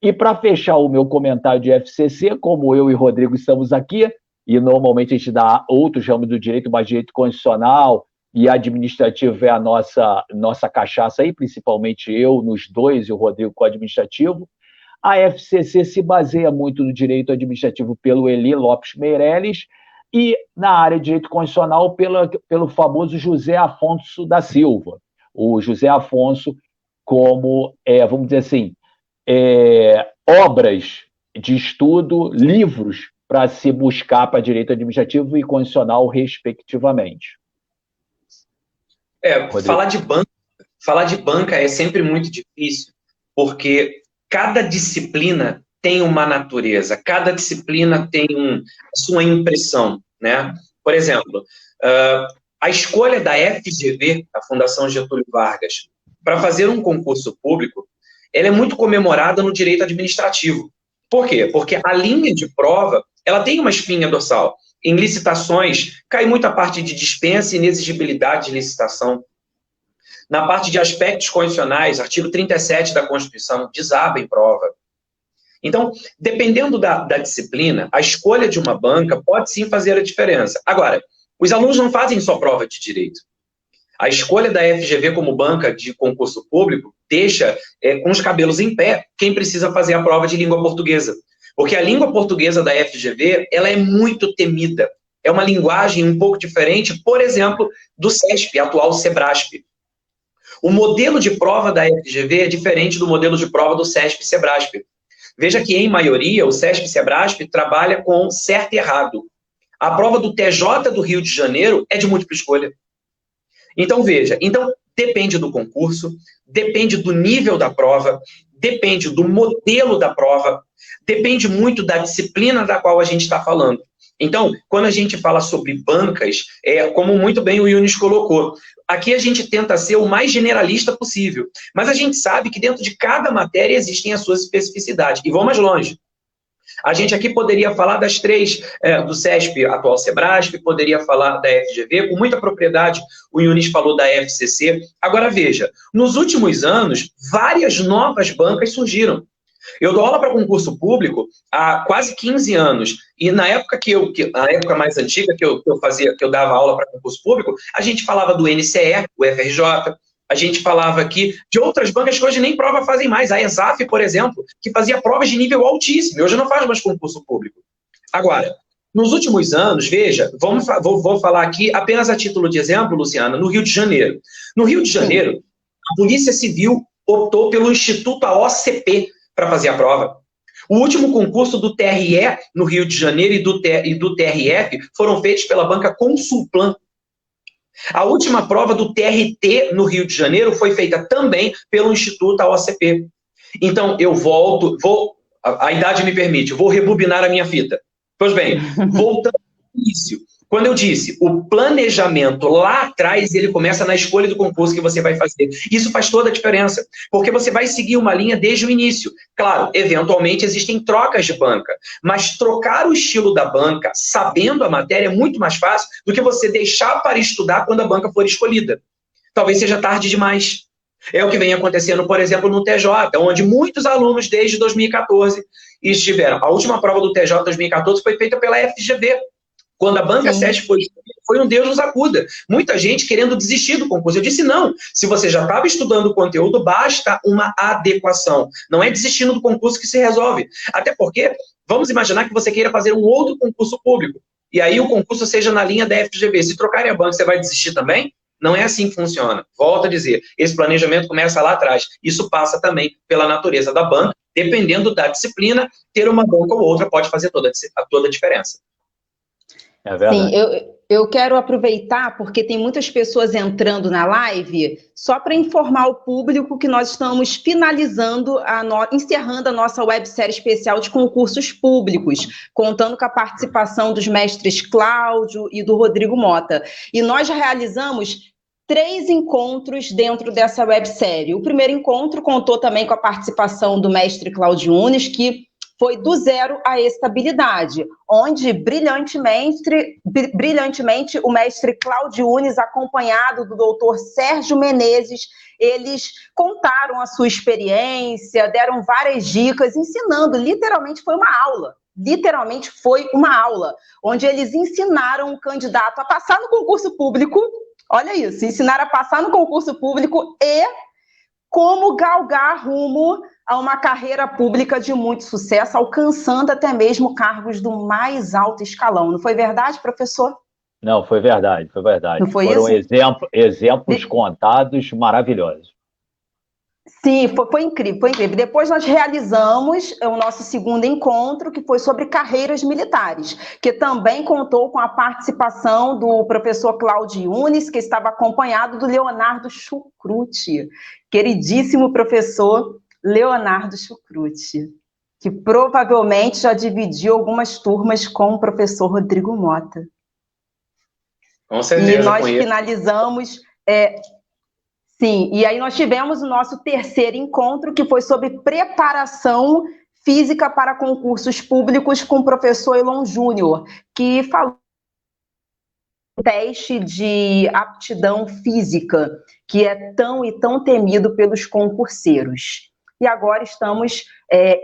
E para fechar o meu comentário de FCC, como eu e Rodrigo estamos aqui, e normalmente a gente dá outros ramos do direito, mas direito constitucional e administrativo é a nossa cachaça aí, principalmente eu nos dois e o Rodrigo com o administrativo. A FCC se baseia muito no direito administrativo pelo Eli Lopes Meirelles e na área de direito constitucional pelo famoso José Afonso da Silva. O José Afonso como, vamos dizer assim, obras de estudo, livros para se buscar para direito administrativo e constitucional, respectivamente. Falar de banca é sempre muito difícil, porque cada disciplina tem uma natureza, cada disciplina tem a sua impressão, né? Por exemplo, a escolha da FGV, a Fundação Getúlio Vargas, para fazer um concurso público, ela é muito comemorada no direito administrativo. Por quê? Porque a linha de prova, ela tem uma espinha dorsal. Em licitações, cai muito a parte de dispensa e inexigibilidade de licitação. Na parte de aspectos constitucionais, artigo 37 da Constituição, desaba em prova. Então, dependendo da disciplina, a escolha de uma banca pode sim fazer a diferença. Agora, os alunos não fazem só prova de direito. A escolha da FGV como banca de concurso público deixa com os cabelos em pé quem precisa fazer a prova de língua portuguesa. Porque a língua portuguesa da FGV, ela é muito temida. É uma linguagem um pouco diferente, por exemplo, do CESP, atual SEBRASP. O modelo de prova da FGV é diferente do modelo de prova do CESP e SEBRASP. Veja que, em maioria, o CESP e SEBRASP trabalha com certo e errado. A prova do TJ do Rio de Janeiro é de múltipla escolha. Então, veja, depende do concurso, depende do nível da prova, depende do modelo da prova, depende muito da disciplina da qual a gente está falando. Então, quando a gente fala sobre bancas, como muito bem o Yunis colocou, aqui a gente tenta ser o mais generalista possível, mas a gente sabe que dentro de cada matéria existem as suas especificidades. E vou mais longe. A gente aqui poderia falar das três, do CESP, atual SEBRASP, poderia falar da FGV, com muita propriedade, o Yunis falou da FCC. Agora veja, nos últimos anos, várias novas bancas surgiram. Eu dou aula para concurso público há quase 15 anos, e na época a época mais antiga que eu dava aula para concurso público, a gente falava do NCE, o FRJ, a gente falava aqui de outras bancas que hoje nem prova fazem mais. A ESAF, por exemplo, que fazia provas de nível altíssimo. Hoje não faz mais concurso público. Agora, nos últimos anos, veja, vou falar aqui apenas a título de exemplo, Luciana, no Rio de Janeiro. No Rio de Janeiro, a Polícia Civil optou pelo Instituto AOCP para fazer a prova. O último concurso do TRE no Rio de Janeiro e do TRF foram feitos pela banca Consulplan. A última prova do TRT no Rio de Janeiro foi feita também pelo Instituto AOCP. Então, a idade me permite, vou rebobinar a minha fita. Pois bem, voltando ao início, quando eu disse, o planejamento lá atrás, ele começa na escolha do concurso que você vai fazer. Isso faz toda a diferença, porque você vai seguir uma linha desde o início. Claro, eventualmente existem trocas de banca, mas trocar o estilo da banca, sabendo a matéria, é muito mais fácil do que você deixar para estudar quando a banca for escolhida. Talvez seja tarde demais. É o que vem acontecendo, por exemplo, no TJ, onde muitos alunos desde 2014 estiveram. A última prova do TJ 2014 foi feita pela FGV. Quando a banca SESP foi um Deus nos acuda. Muita gente querendo desistir do concurso. Eu disse, não, se você já estava estudando o conteúdo, basta uma adequação. Não é desistindo do concurso que se resolve. Até porque, vamos imaginar que você queira fazer um outro concurso público. E aí o concurso seja na linha da FGV. Se trocarem a banca, você vai desistir também? Não é assim que funciona. Volto a dizer, esse planejamento começa lá atrás. Isso passa também pela natureza da banca. Dependendo da disciplina, ter uma banca ou outra pode fazer toda a diferença. É verdade. Sim, eu quero aproveitar, porque tem muitas pessoas entrando na live, só para informar o público que nós estamos finalizando, encerrando a nossa websérie especial de concursos públicos, contando com a participação dos mestres Cláudio e do Rodrigo Mota. E nós já realizamos 3 encontros dentro dessa websérie. O primeiro encontro contou também com a participação do mestre Cláudio Nunes, que foi do zero à estabilidade, onde brilhantemente o mestre Cláudio Nunes, acompanhado do doutor Sérgio Menezes, eles contaram a sua experiência, deram várias dicas, ensinando, literalmente foi uma aula, onde eles ensinaram o candidato a passar no concurso público, olha isso, ensinaram a passar no concurso público e como galgar rumo a uma carreira pública de muito sucesso, alcançando até mesmo cargos do mais alto escalão. Não foi verdade, professor? Não, foi verdade, foi verdade. Não foi Foram isso? exemplos contados maravilhosos. Sim, foi incrível, foi incrível. Depois nós realizamos o nosso segundo encontro, que foi sobre carreiras militares, que também contou com a participação do professor Cláudio Nunes, que estava acompanhado do Leonardo Chucruti, queridíssimo professor Leonardo Chucruti, que provavelmente já dividiu algumas turmas com o professor Rodrigo Mota. Com certeza. E nós finalizamos... Sim, e aí nós tivemos o nosso terceiro encontro, que foi sobre preparação física para concursos públicos com o professor Elon Júnior, que falou do teste de aptidão física, que é tão e tão temido pelos concurseiros. E agora estamos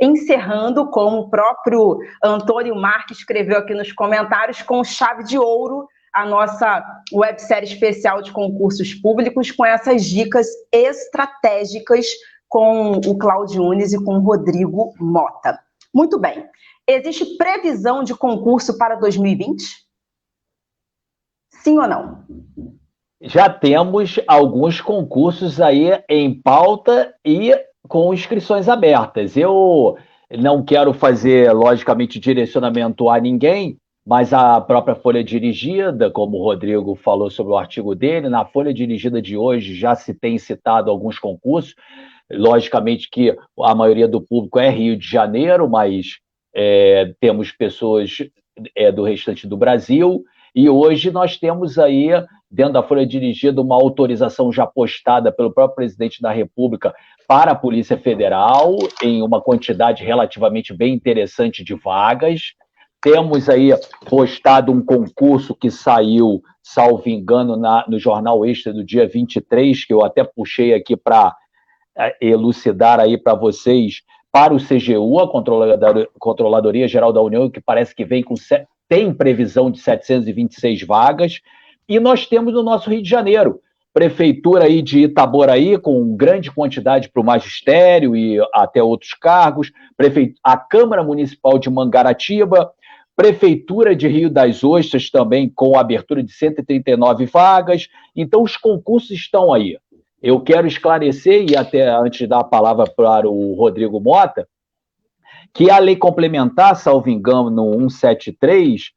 encerrando, como o próprio Antônio Marques escreveu aqui nos comentários, com chave de ouro, a nossa websérie especial de concursos públicos, com essas dicas estratégicas com o Cláudio Nunes e com o Rodrigo Mota. Muito bem. Existe previsão de concurso para 2020? Sim ou não? Já temos alguns concursos aí em pauta e com inscrições abertas. Eu não quero fazer, logicamente, direcionamento a ninguém, mas a própria Folha Dirigida, como o Rodrigo falou sobre o artigo dele, na Folha Dirigida de hoje já se tem citado alguns concursos. Logicamente que a maioria do público é Rio de Janeiro, mas temos pessoas do restante do Brasil. E hoje nós temos aí, dentro da Folha Dirigida, uma autorização já postada pelo próprio presidente da República para a Polícia Federal, em uma quantidade relativamente bem interessante de vagas. Temos aí postado um concurso que saiu, salvo engano, no Jornal Extra do dia 23, que eu até puxei aqui para elucidar aí para vocês, para o CGU, a Controladoria Geral da União, que parece que tem previsão de 726 vagas. E nós temos no nosso Rio de Janeiro, Prefeitura aí de Itaboraí, com grande quantidade para o magistério e até outros cargos, a Câmara Municipal de Mangaratiba, Prefeitura de Rio das Ostras também com a abertura de 139 vagas. Então, os concursos estão aí. Eu quero esclarecer, e até antes de dar a palavra para o Rodrigo Mota, que a lei complementar, salvo engano, no 173,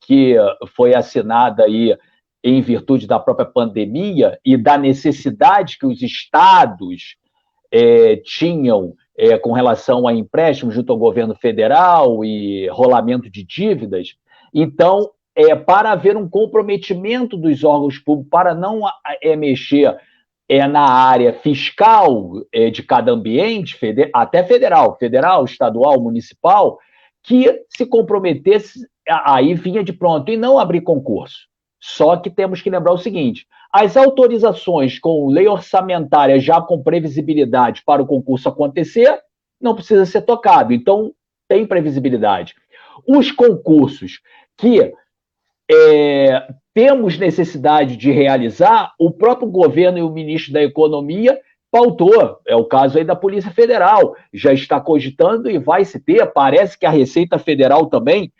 que foi assinada aí em virtude da própria pandemia e da necessidade que os estados tinham com relação a empréstimos junto ao governo federal e rolamento de dívidas. Então, para haver um comprometimento dos órgãos públicos, para não mexer na área fiscal de cada ambiente, até federal, estadual, municipal, que se comprometesse, aí vinha de pronto, e não abrir concurso. Só que temos que lembrar o seguinte, as autorizações com lei orçamentária já com previsibilidade para o concurso acontecer, não precisa ser tocado, então tem previsibilidade. Os concursos que temos necessidade de realizar, o próprio governo e o ministro da Economia pautou, é o caso aí da Polícia Federal, já está cogitando e vai se ter, parece que a Receita Federal também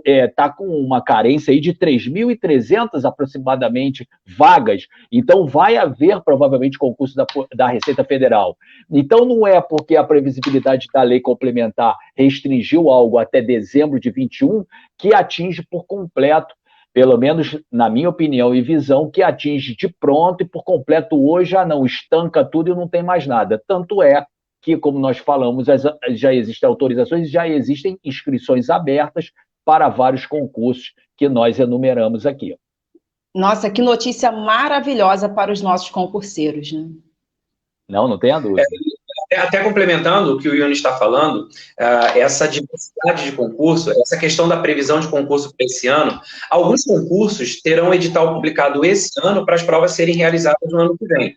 está com uma carência aí de 3.300 aproximadamente vagas, então vai haver provavelmente concurso da Receita Federal. Então não é porque a previsibilidade da lei complementar restringiu algo até dezembro de 21 que atinge por completo, pelo menos na minha opinião e visão, que atinge de pronto e por completo hoje já não estanca tudo e não tem mais nada. Tanto é que, como nós falamos, já existem autorizações, já existem inscrições abertas para vários concursos que nós enumeramos aqui. Nossa, que notícia maravilhosa para os nossos concurseiros, né? Não tenha dúvida. Até complementando o que o Ione está falando, essa diversidade de concurso, essa questão da previsão de concurso para esse ano, alguns concursos terão edital publicado esse ano para as provas serem realizadas no ano que vem.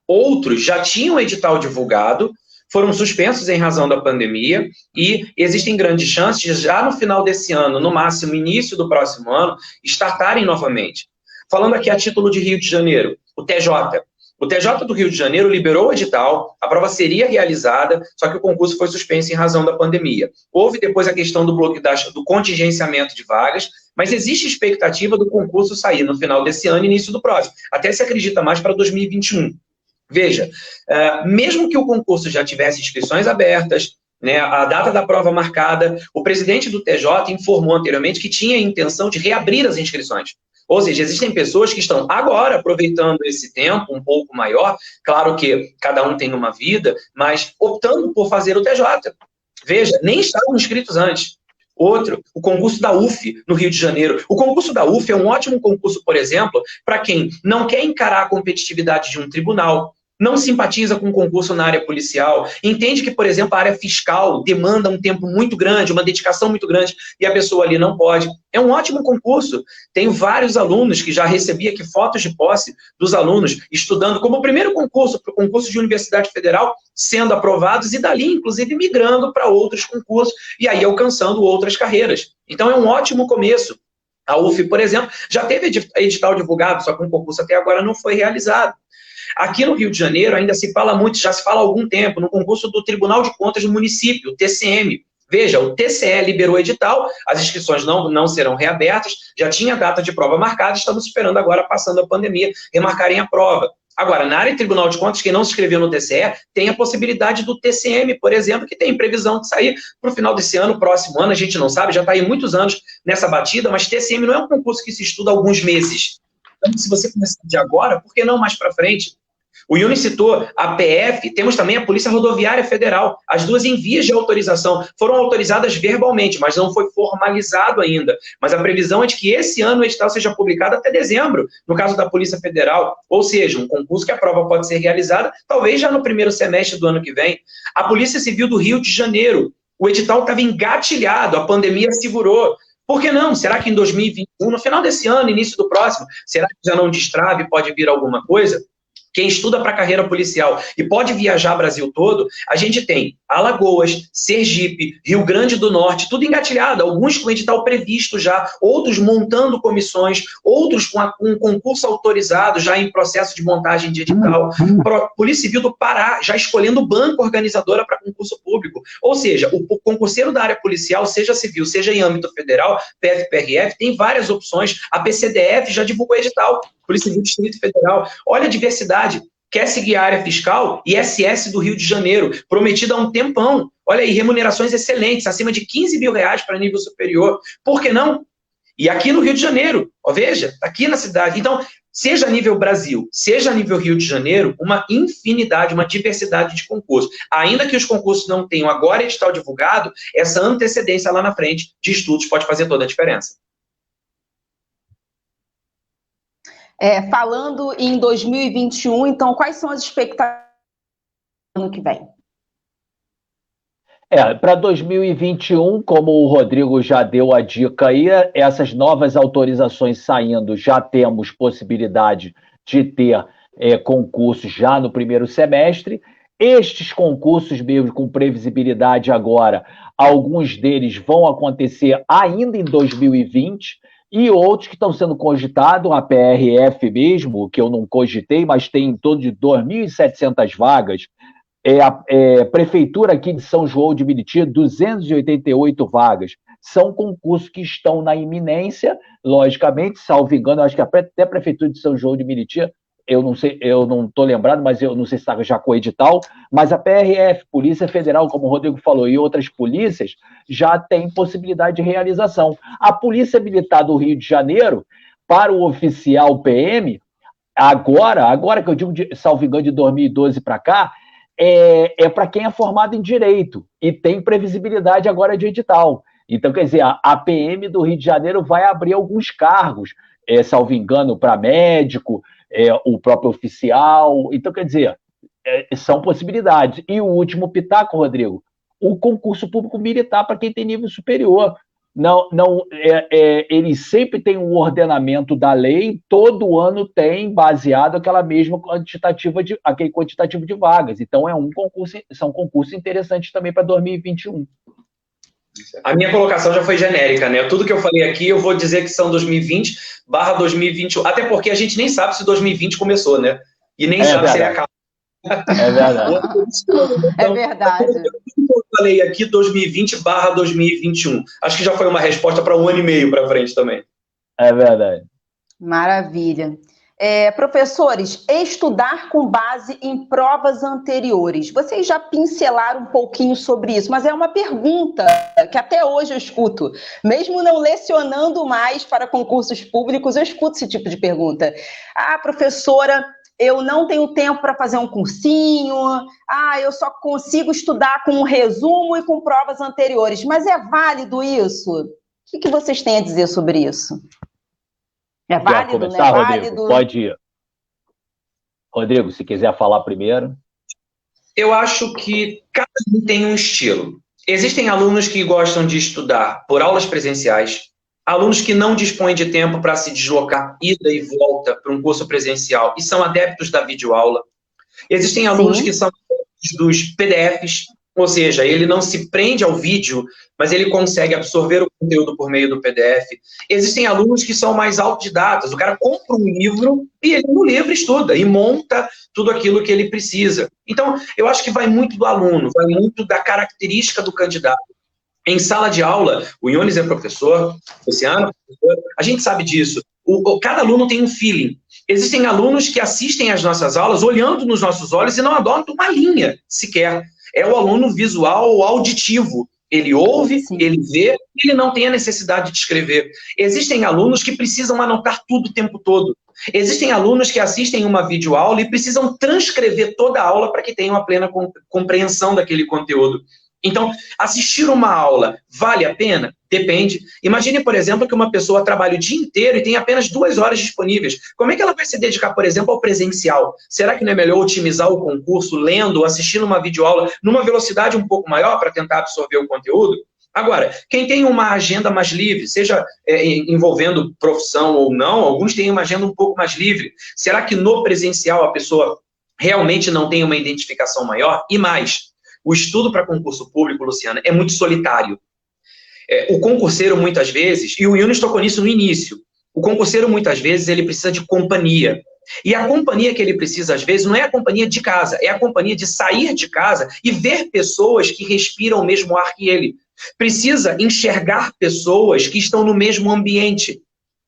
Outros já tinham edital divulgado, foram suspensos em razão da pandemia e existem grandes chances de já no final desse ano, no máximo início do próximo ano, startarem novamente. Falando aqui a título de Rio de Janeiro, o TJ. O TJ do Rio de Janeiro liberou o edital, a prova seria realizada, só que o concurso foi suspenso em razão da pandemia. Houve depois a questão do contingenciamento de vagas, mas existe expectativa do concurso sair no final desse ano e início do próximo. Até se acredita mais para 2021. Veja, mesmo que o concurso já tivesse inscrições abertas, né, a data da prova marcada, o presidente do TJ informou anteriormente que tinha a intenção de reabrir as inscrições. Ou seja, existem pessoas que estão agora aproveitando esse tempo um pouco maior, claro que cada um tem uma vida, mas optando por fazer o TJ. Veja, nem estavam inscritos antes. Outro, o concurso da UF, no Rio de Janeiro. O concurso da UF é um ótimo concurso, por exemplo, para quem não quer encarar a competitividade de um tribunal, não simpatiza com o concurso na área policial, entende que, por exemplo, a área fiscal demanda um tempo muito grande, uma dedicação muito grande, e a pessoa ali não pode. É um ótimo concurso. Tenho vários alunos que já recebi aqui fotos de posse dos alunos estudando como primeiro concurso, para o concurso de Universidade Federal, sendo aprovados e dali, inclusive, migrando para outros concursos e aí alcançando outras carreiras. Então, é um ótimo começo. A UF, por exemplo, já teve edital divulgado, só que o concurso até agora não foi realizado. Aqui no Rio de Janeiro ainda se fala muito, já se fala há algum tempo, no concurso do Tribunal de Contas do município, o TCM. Veja, o TCE liberou o edital, as inscrições não serão reabertas, já tinha data de prova marcada, estamos esperando agora, passando a pandemia, remarcarem a prova. Agora, na área de Tribunal de Contas, quem não se inscreveu no TCE, tem a possibilidade do TCM, por exemplo, que tem previsão de sair para o final desse ano, próximo ano, a gente não sabe, já está aí muitos anos nessa batida, mas TCM não é um concurso que se estuda há alguns meses. Então, se você começar de agora, por que não mais para frente? O Ione citou a PF, temos também a Polícia Rodoviária Federal. As duas em vias de autorização foram autorizadas verbalmente, mas não foi formalizado ainda. Mas a previsão é de que esse ano o edital seja publicado até dezembro, no caso da Polícia Federal. Ou seja, um concurso que a prova pode ser realizada, talvez já no primeiro semestre do ano que vem. A Polícia Civil do Rio de Janeiro. O edital estava engatilhado, a pandemia segurou. Por que não? Será que em 2021, no final desse ano, início do próximo, será que já não destrave e pode vir alguma coisa? Quem estuda para a carreira policial e pode viajar o Brasil todo, a gente tem Alagoas, Sergipe, Rio Grande do Norte, tudo engatilhado, alguns com edital previsto já, outros montando comissões, outros com um concurso autorizado já em processo de montagem de edital. Polícia Civil do Pará já escolhendo banca organizadora para concurso público. Ou seja, o concurseiro da área policial, seja civil, seja em âmbito federal, PF-PRF, tem várias opções. A PCDF já divulgou edital. Polícia Civil do Distrito Federal. Olha a diversidade. Quer seguir a área fiscal? ISS do Rio de Janeiro, prometida há um tempão. Olha aí, remunerações excelentes, acima de 15 mil reais para nível superior. Por que não? E aqui no Rio de Janeiro, ó, veja, aqui na cidade. Então, seja a nível Brasil, seja a nível Rio de Janeiro, uma infinidade, uma diversidade de concursos. Ainda que os concursos não tenham agora edital divulgado, essa antecedência lá na frente de estudos pode fazer toda a diferença. Falando em 2021, então, quais são as expectativas do ano que vem? Para 2021, como o Rodrigo já deu a dica aí, essas novas autorizações saindo, já temos possibilidade de ter concursos já no primeiro semestre. Estes concursos mesmo com previsibilidade agora, alguns deles vão acontecer ainda em 2020, e outros que estão sendo cogitados, a PRF mesmo, que eu não cogitei, mas tem em torno de 2.700 vagas, a Prefeitura aqui de São João de Meriti, 288 vagas. São concursos que estão na iminência, logicamente, salvo engano, acho que até a Prefeitura de São João de Meriti, eu não sei, eu não estou lembrado, mas eu não sei se está já com o edital, mas a PRF, Polícia Federal, como o Rodrigo falou, e outras polícias, já tem possibilidade de realização. A Polícia Militar do Rio de Janeiro, para o oficial PM, agora que eu digo, salvo engano, de 2012 para cá, é para quem é formado em Direito, e tem previsibilidade agora de edital. Então, quer dizer, a PM do Rio de Janeiro vai abrir alguns cargos, salvo engano, para médico, o próprio oficial. Então, quer dizer, são possibilidades. E o último pitaco, Rodrigo, o concurso público militar para quem tem nível superior. Eles sempre têm um ordenamento da lei, todo ano tem baseado aquele quantitativo de vagas. Então, são concursos interessantes também para 2021. A minha colocação já foi genérica, né? Tudo que eu falei aqui, eu vou dizer que são 2020/2021, até porque a gente nem sabe se 2020 começou, né? E nem sabe se ele acaba. É verdade. É verdade. Eu falei aqui 2020/2021. Acho que já foi uma resposta para 1 ano e meio para frente também. É verdade. Maravilha. Professores, estudar com base em provas anteriores. Vocês já pincelaram um pouquinho sobre isso, mas é uma pergunta que até hoje eu escuto. Mesmo não lecionando mais para concursos públicos, eu escuto esse tipo de pergunta. Professora, eu não tenho tempo para fazer um cursinho, eu só consigo estudar com um resumo e com provas anteriores. Mas é válido isso? O que vocês têm a dizer sobre isso? É válido, não é válido? Rodrigo, pode ir. Rodrigo, se quiser falar primeiro. Eu acho que cada um tem um estilo. Existem alunos que gostam de estudar por aulas presenciais, alunos que não dispõem de tempo para se deslocar, ida e volta para um curso presencial e são adeptos da videoaula. Existem alunos que são adeptos dos PDFs, ou seja, ele não se prende ao vídeo, mas ele consegue absorver o conteúdo por meio do PDF. Existem alunos que são mais autodidatas, o cara compra um livro e ele no livro estuda e monta tudo aquilo que ele precisa. Então, eu acho que vai muito do aluno, vai muito da característica do candidato. Em sala de aula, o Iones é professor, Luciano é professor, a gente sabe disso. Cada aluno tem um feeling. Existem alunos que assistem às nossas aulas olhando nos nossos olhos e não adotam uma linha sequer. É o aluno visual ou auditivo. Ele ouve, ele vê, ele não tem a necessidade de escrever. Existem alunos que precisam anotar tudo o tempo todo. Existem alunos que assistem uma videoaula e precisam transcrever toda a aula para que tenham a plena compreensão daquele conteúdo. Então, assistir uma aula vale a pena? Depende. Imagine, por exemplo, que uma pessoa trabalha o dia inteiro e tem apenas 2 horas disponíveis. Como é que ela vai se dedicar, por exemplo, ao presencial? Será que não é melhor otimizar o concurso lendo, assistindo uma videoaula numa velocidade um pouco maior para tentar absorver o conteúdo? Agora, quem tem uma agenda mais livre, seja envolvendo profissão ou não, alguns têm uma agenda um pouco mais livre. Será que no presencial a pessoa realmente não tem uma identificação maior? E mais, o estudo para concurso público, Luciana, é muito solitário. O concurseiro, muitas vezes, e o Yunis tocou nisso no início, o concurseiro, muitas vezes, ele precisa de companhia. E a companhia que ele precisa, às vezes, não é a companhia de casa, é a companhia de sair de casa e ver pessoas que respiram o mesmo ar que ele. Precisa enxergar pessoas que estão no mesmo ambiente,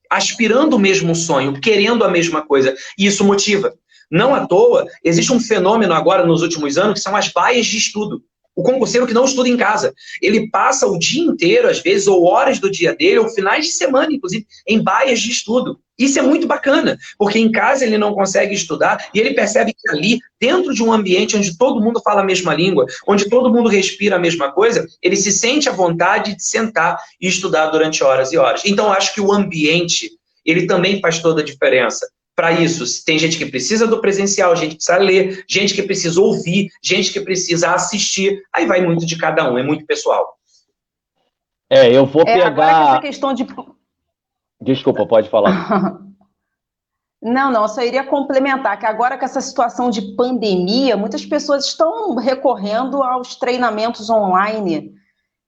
aspirando o mesmo sonho, querendo a mesma coisa. E isso motiva. Não à toa, existe um fenômeno agora nos últimos anos que são as baias de estudo. O concurseiro que não estuda em casa, ele passa o dia inteiro, às vezes, ou horas do dia dele, ou finais de semana, inclusive, em baias de estudo. Isso é muito bacana, porque em casa ele não consegue estudar e ele percebe que ali, dentro de um ambiente onde todo mundo fala a mesma língua, onde todo mundo respira a mesma coisa, ele se sente à vontade de sentar e estudar durante horas e horas. Então, acho que o ambiente, ele também faz toda a diferença. Para isso, tem gente que precisa do presencial, gente que precisa ler, gente que precisa ouvir, gente que precisa assistir. Aí vai muito de cada um, é muito pessoal. Eu vou pegar... Agora essa questão de... Desculpa, pode falar. Não, eu só iria complementar que agora com essa situação de pandemia, muitas pessoas estão recorrendo aos treinamentos online.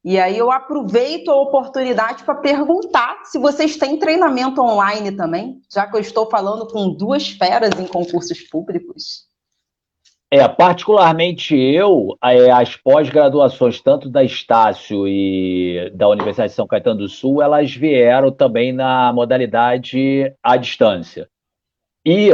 E aí eu aproveito a oportunidade para perguntar se vocês têm treinamento online também, já que eu estou falando com 2 feras em concursos públicos. Particularmente as pós-graduações, tanto da Estácio e da Universidade de São Caetano do Sul, elas vieram também na modalidade à distância. E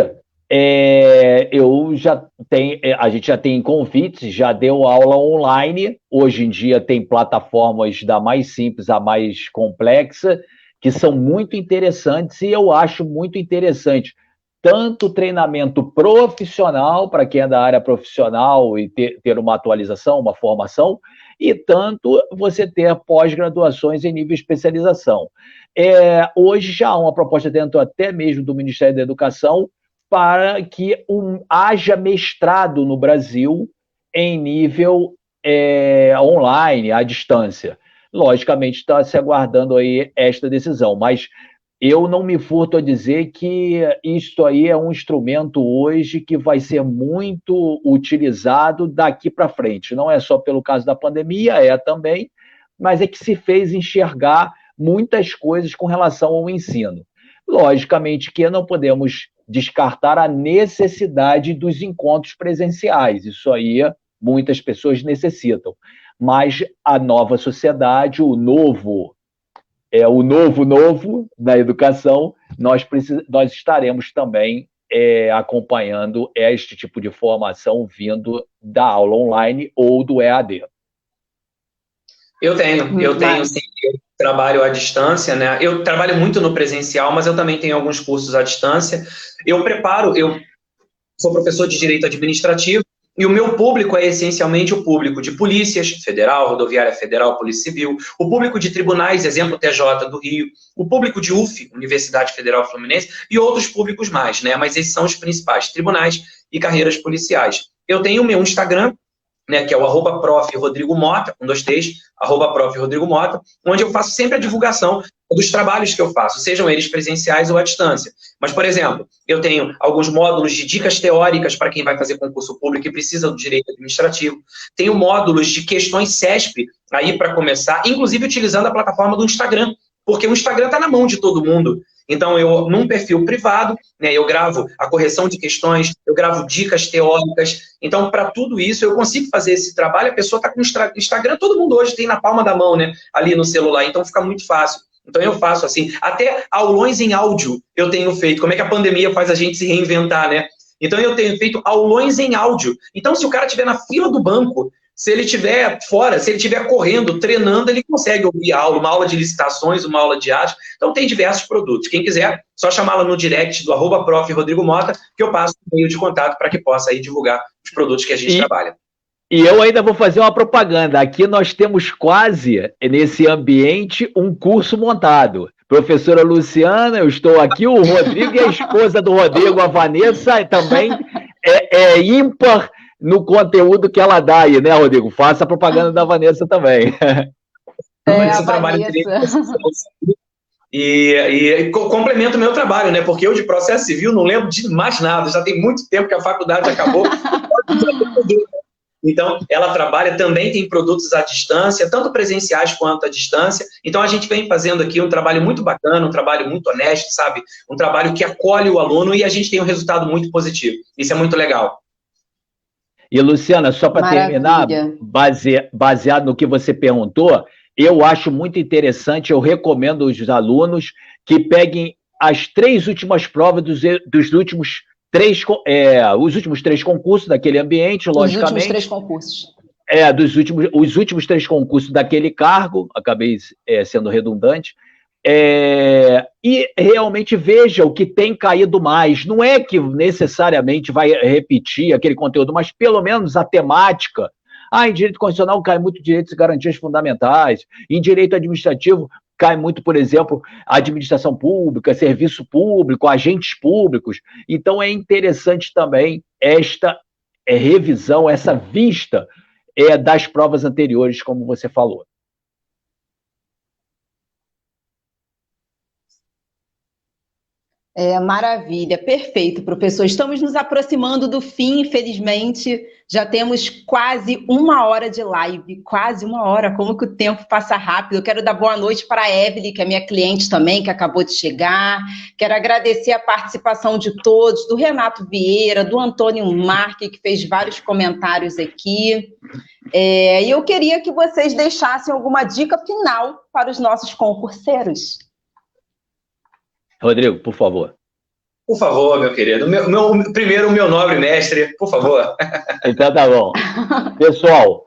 a gente já tem convites, já deu aula online, hoje em dia tem plataformas da mais simples à mais complexa, que são muito interessantes, e eu acho muito interessante tanto treinamento profissional, para quem é da área profissional e ter uma atualização, uma formação, e tanto você ter pós-graduações em nível de especialização. Hoje já há uma proposta dentro até mesmo do Ministério da Educação para que haja mestrado no Brasil em nível online, à distância. Logicamente, está se aguardando aí esta decisão, mas eu não me furto a dizer que isso aí é um instrumento hoje que vai ser muito utilizado daqui para frente. Não é só pelo caso da pandemia, também, mas é que se fez enxergar muitas coisas com relação ao ensino. Logicamente que não podemos descartar a necessidade dos encontros presenciais. Isso aí muitas pessoas necessitam. Mas a nova sociedade, o novo da educação, nós estaremos também acompanhando este tipo de formação vindo da aula online ou do EAD. Eu tenho sim, eu trabalho à distância, né? Eu trabalho muito no presencial, mas eu também tenho alguns cursos à distância. Eu sou professor de Direito Administrativo, e o meu público é essencialmente o público de polícias, federal, rodoviária federal, polícia civil, o público de tribunais, exemplo TJ do Rio, o público de UF, Universidade Federal Fluminense, e outros públicos mais, né? Mas esses são os principais, tribunais e carreiras policiais. Eu tenho o meu Instagram, né, que é o @prof.rodrigo.mota, @prof.rodrigo.mota, onde eu faço sempre a divulgação dos trabalhos que eu faço, sejam eles presenciais ou à distância. Mas, por exemplo, eu tenho alguns módulos de dicas teóricas para quem vai fazer concurso público e precisa do direito administrativo. Tenho módulos de questões CESP aí para começar, inclusive utilizando a plataforma do Instagram, porque o Instagram está na mão de todo mundo. Então, num perfil privado, né, eu gravo a correção de questões, eu gravo dicas teóricas. Então, para tudo isso, eu consigo fazer esse trabalho. A pessoa está com o Instagram, todo mundo hoje tem na palma da mão, né, ali no celular. Então, fica muito fácil. Então, eu faço assim. Até aulões em áudio eu tenho feito. Como é que a pandemia faz a gente se reinventar, né? Então, eu tenho feito aulões em áudio. Então, se o cara estiver na fila do banco, se ele estiver fora, se ele estiver correndo, treinando, ele consegue ouvir a aula, uma aula de licitações, uma aula de arte. Então, tem diversos produtos. Quem quiser, só chamá-la no direct do @prof.rodrigo.mota, que eu passo o e-mail de contato para que possa aí divulgar os produtos que a gente trabalha. E eu ainda vou fazer uma propaganda. Aqui nós temos quase, nesse ambiente, um curso montado. Professora Luciana, eu estou aqui, o Rodrigo e a esposa do Rodrigo, a Vanessa, também é ímpar no conteúdo que ela dá aí, né, Rodrigo? Faça a propaganda da Vanessa também. Esse trabalho e complemento o meu trabalho, né? Porque eu de processo civil não lembro de mais nada, já tem muito tempo que a faculdade acabou. Então, ela trabalha, também tem produtos à distância, tanto presenciais quanto à distância. Então, a gente vem fazendo aqui um trabalho muito bacana, um trabalho muito honesto, sabe? Um trabalho que acolhe o aluno e a gente tem um resultado muito positivo. Isso é muito legal. E, Luciana, só para terminar, baseado no que você perguntou, eu acho muito interessante, eu recomendo aos alunos que peguem as 3 últimas provas dos últimos 3, os últimos 3 concursos daquele ambiente, logicamente. Os últimos 3 concursos. Os últimos 3 concursos daquele cargo, acabei sendo redundante, e realmente veja o que tem caído mais. Não é que necessariamente vai repetir aquele conteúdo, mas pelo menos a temática. Em direito constitucional cai muito direitos e garantias fundamentais, em direito administrativo cai muito, por exemplo, administração pública, serviço público, agentes públicos. Então é interessante também esta revisão, essa vista das provas anteriores, como você falou. Maravilha, perfeito, professor. Estamos nos aproximando do fim, infelizmente. Já temos quase 1 hora de live, quase 1 hora. Como que o tempo passa rápido. Eu quero dar boa noite para a Evelyn, que é minha cliente também, que acabou de chegar. Quero agradecer a participação de todos, do Renato Vieira, do Antônio Marque, que fez vários comentários aqui. E eu queria que vocês deixassem alguma dica final para os nossos concurseiros. Rodrigo, por favor. Por favor, meu querido. Primeiro, o meu nobre mestre, por favor. Então tá bom. Pessoal,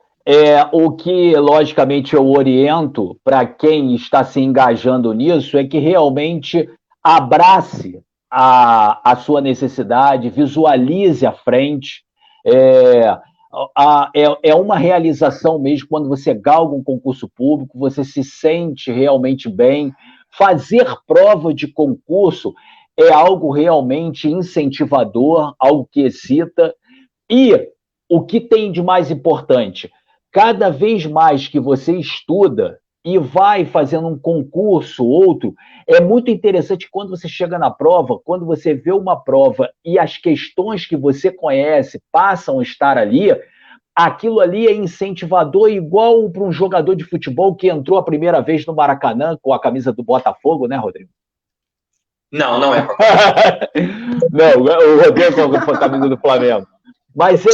o que, logicamente, eu oriento para quem está se engajando nisso é que realmente abrace a sua necessidade, visualize à frente. É uma realização mesmo quando você galga um concurso público, você se sente realmente bem. Fazer prova de concurso é algo realmente incentivador, algo que excita. E o que tem de mais importante? Cada vez mais que você estuda e vai fazendo um concurso, outro, é muito interessante quando você chega na prova, quando você vê uma prova e as questões que você conhece passam a estar ali, aquilo ali é incentivador igual para um jogador de futebol que entrou a primeira vez no Maracanã com a camisa do Botafogo, né, Rodrigo? Não, não é. Não, o Rodrigo com a camisa do Flamengo. Mas é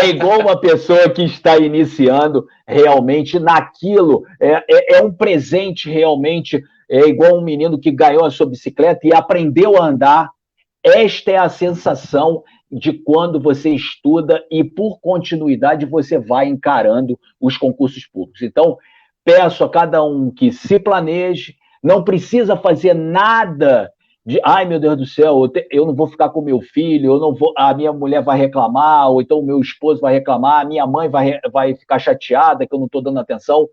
igual uma pessoa que está iniciando realmente naquilo. É um presente realmente. É igual um menino que ganhou a sua bicicleta e aprendeu a andar. Esta é a sensação de quando você estuda e, por continuidade, você vai encarando os concursos públicos. Então, peço a cada um que se planeje, não precisa fazer nada de, ai, meu Deus do céu, eu não vou ficar com meu filho, eu não vou, a minha mulher vai reclamar, ou então o meu esposo vai reclamar, a minha mãe vai ficar chateada que eu não estou dando atenção.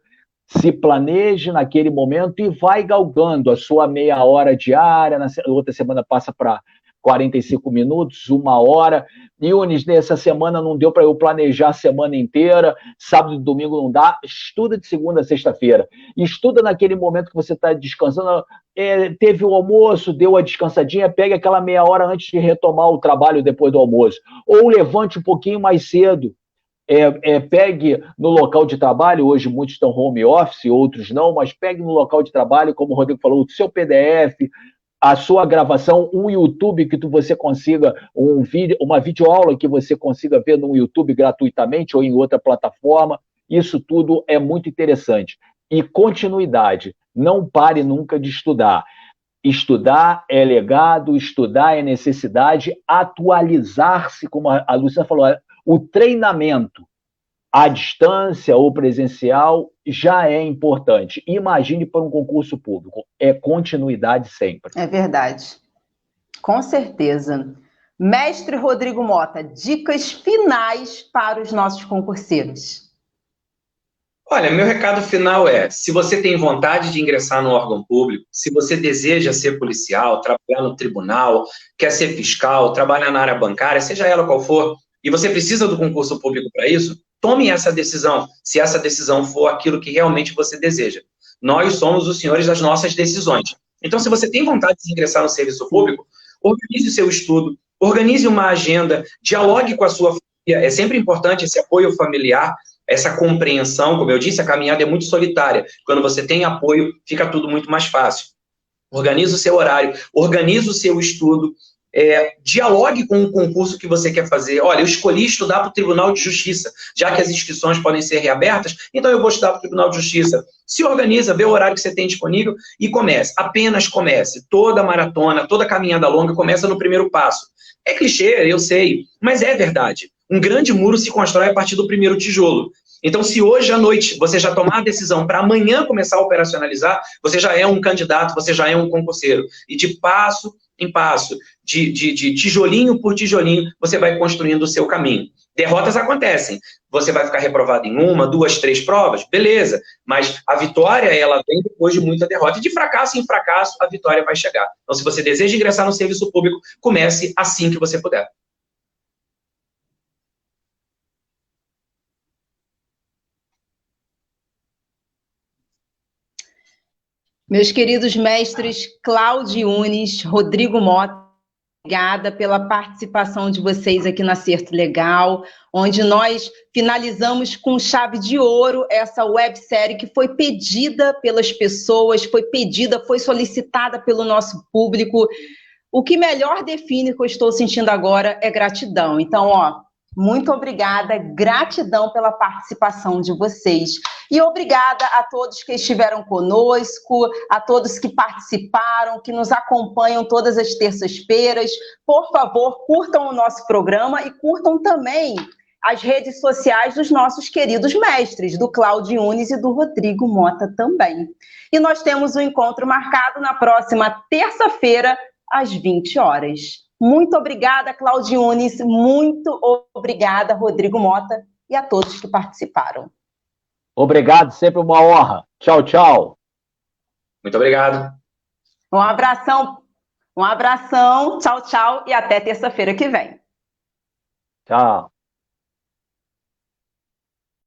Se planeje naquele momento e vai galgando a sua meia hora diária, na outra semana passa para 45 minutos, 1 hora. Yunis, nessa semana não deu para eu planejar a semana inteira, sábado e domingo não dá. Estuda de segunda a sexta-feira. Estuda naquele momento que você está descansando. Teve o almoço, deu a descansadinha, pegue aquela meia hora antes de retomar o trabalho depois do almoço. Ou levante um pouquinho mais cedo. Pegue no local de trabalho, hoje muitos estão home office, outros não, mas pegue no local de trabalho, como o Rodrigo falou, o seu PDF, a sua gravação, um YouTube que você consiga, uma videoaula que você consiga ver no YouTube gratuitamente ou em outra plataforma. Isso tudo é muito interessante. E continuidade, não pare nunca de estudar. Estudar é legado, estudar é necessidade, atualizar-se, como a Luciana falou, o treinamento à distância ou presencial já é importante. Imagine para um concurso público, é continuidade sempre. É verdade, com certeza. Mestre Rodrigo Mota, dicas finais para os nossos concurseiros. Olha, meu recado final é, se você tem vontade de ingressar no órgão público, se você deseja ser policial, trabalhar no tribunal, quer ser fiscal, trabalhar na área bancária, seja ela qual for, e você precisa do concurso público para isso, tome essa decisão, se essa decisão for aquilo que realmente você deseja. Nós somos os senhores das nossas decisões. Então, se você tem vontade de ingressar no serviço público, organize o seu estudo, organize uma agenda, dialogue com a sua família. É sempre importante esse apoio familiar, essa compreensão. Como eu disse, a caminhada é muito solitária. Quando você tem apoio, fica tudo muito mais fácil. Organize o seu horário, organize o seu estudo, dialogue com o concurso que você quer fazer. Olha, eu escolhi estudar para o Tribunal de Justiça, já que as inscrições podem ser reabertas, então eu vou estudar para o Tribunal de Justiça. Se organiza, vê o horário que você tem disponível e comece. Apenas comece. Toda maratona, toda caminhada longa começa no primeiro passo. É clichê, eu sei, mas é verdade. Um grande muro se constrói a partir do primeiro tijolo. Então, se hoje à noite você já tomar a decisão para amanhã começar a operacionalizar, você já é um candidato, você já é um concurseiro. E de passo em passo, de tijolinho por tijolinho, você vai construindo o seu caminho. Derrotas acontecem. Você vai ficar reprovado em 1, 2, 3 provas? Beleza. Mas a vitória, ela vem depois de muita derrota. E de fracasso em fracasso, a vitória vai chegar. Então, se você deseja ingressar no serviço público, comece assim que você puder. Meus queridos mestres Cláudio Yunis, Rodrigo Mota, obrigada pela participação de vocês aqui no Acerto Legal, onde nós finalizamos com chave de ouro essa websérie que foi pedida pelas pessoas, foi solicitada pelo nosso público. O que melhor define o que eu estou sentindo agora é gratidão. Então, muito obrigada, gratidão pela participação de vocês. E obrigada a todos que estiveram conosco, a todos que participaram, que nos acompanham todas as terças-feiras. Por favor, curtam o nosso programa e curtam também as redes sociais dos nossos queridos mestres, do Cláudio Yunes e do Rodrigo Mota também. E nós temos um encontro marcado na próxima terça-feira, às 20 horas. Muito obrigada, Cláudio Yunes, muito obrigada, Rodrigo Mota, e a todos que participaram. Obrigado, sempre uma honra. Tchau, tchau. Muito obrigado. Um abração, tchau, tchau, e até terça-feira que vem. Tchau.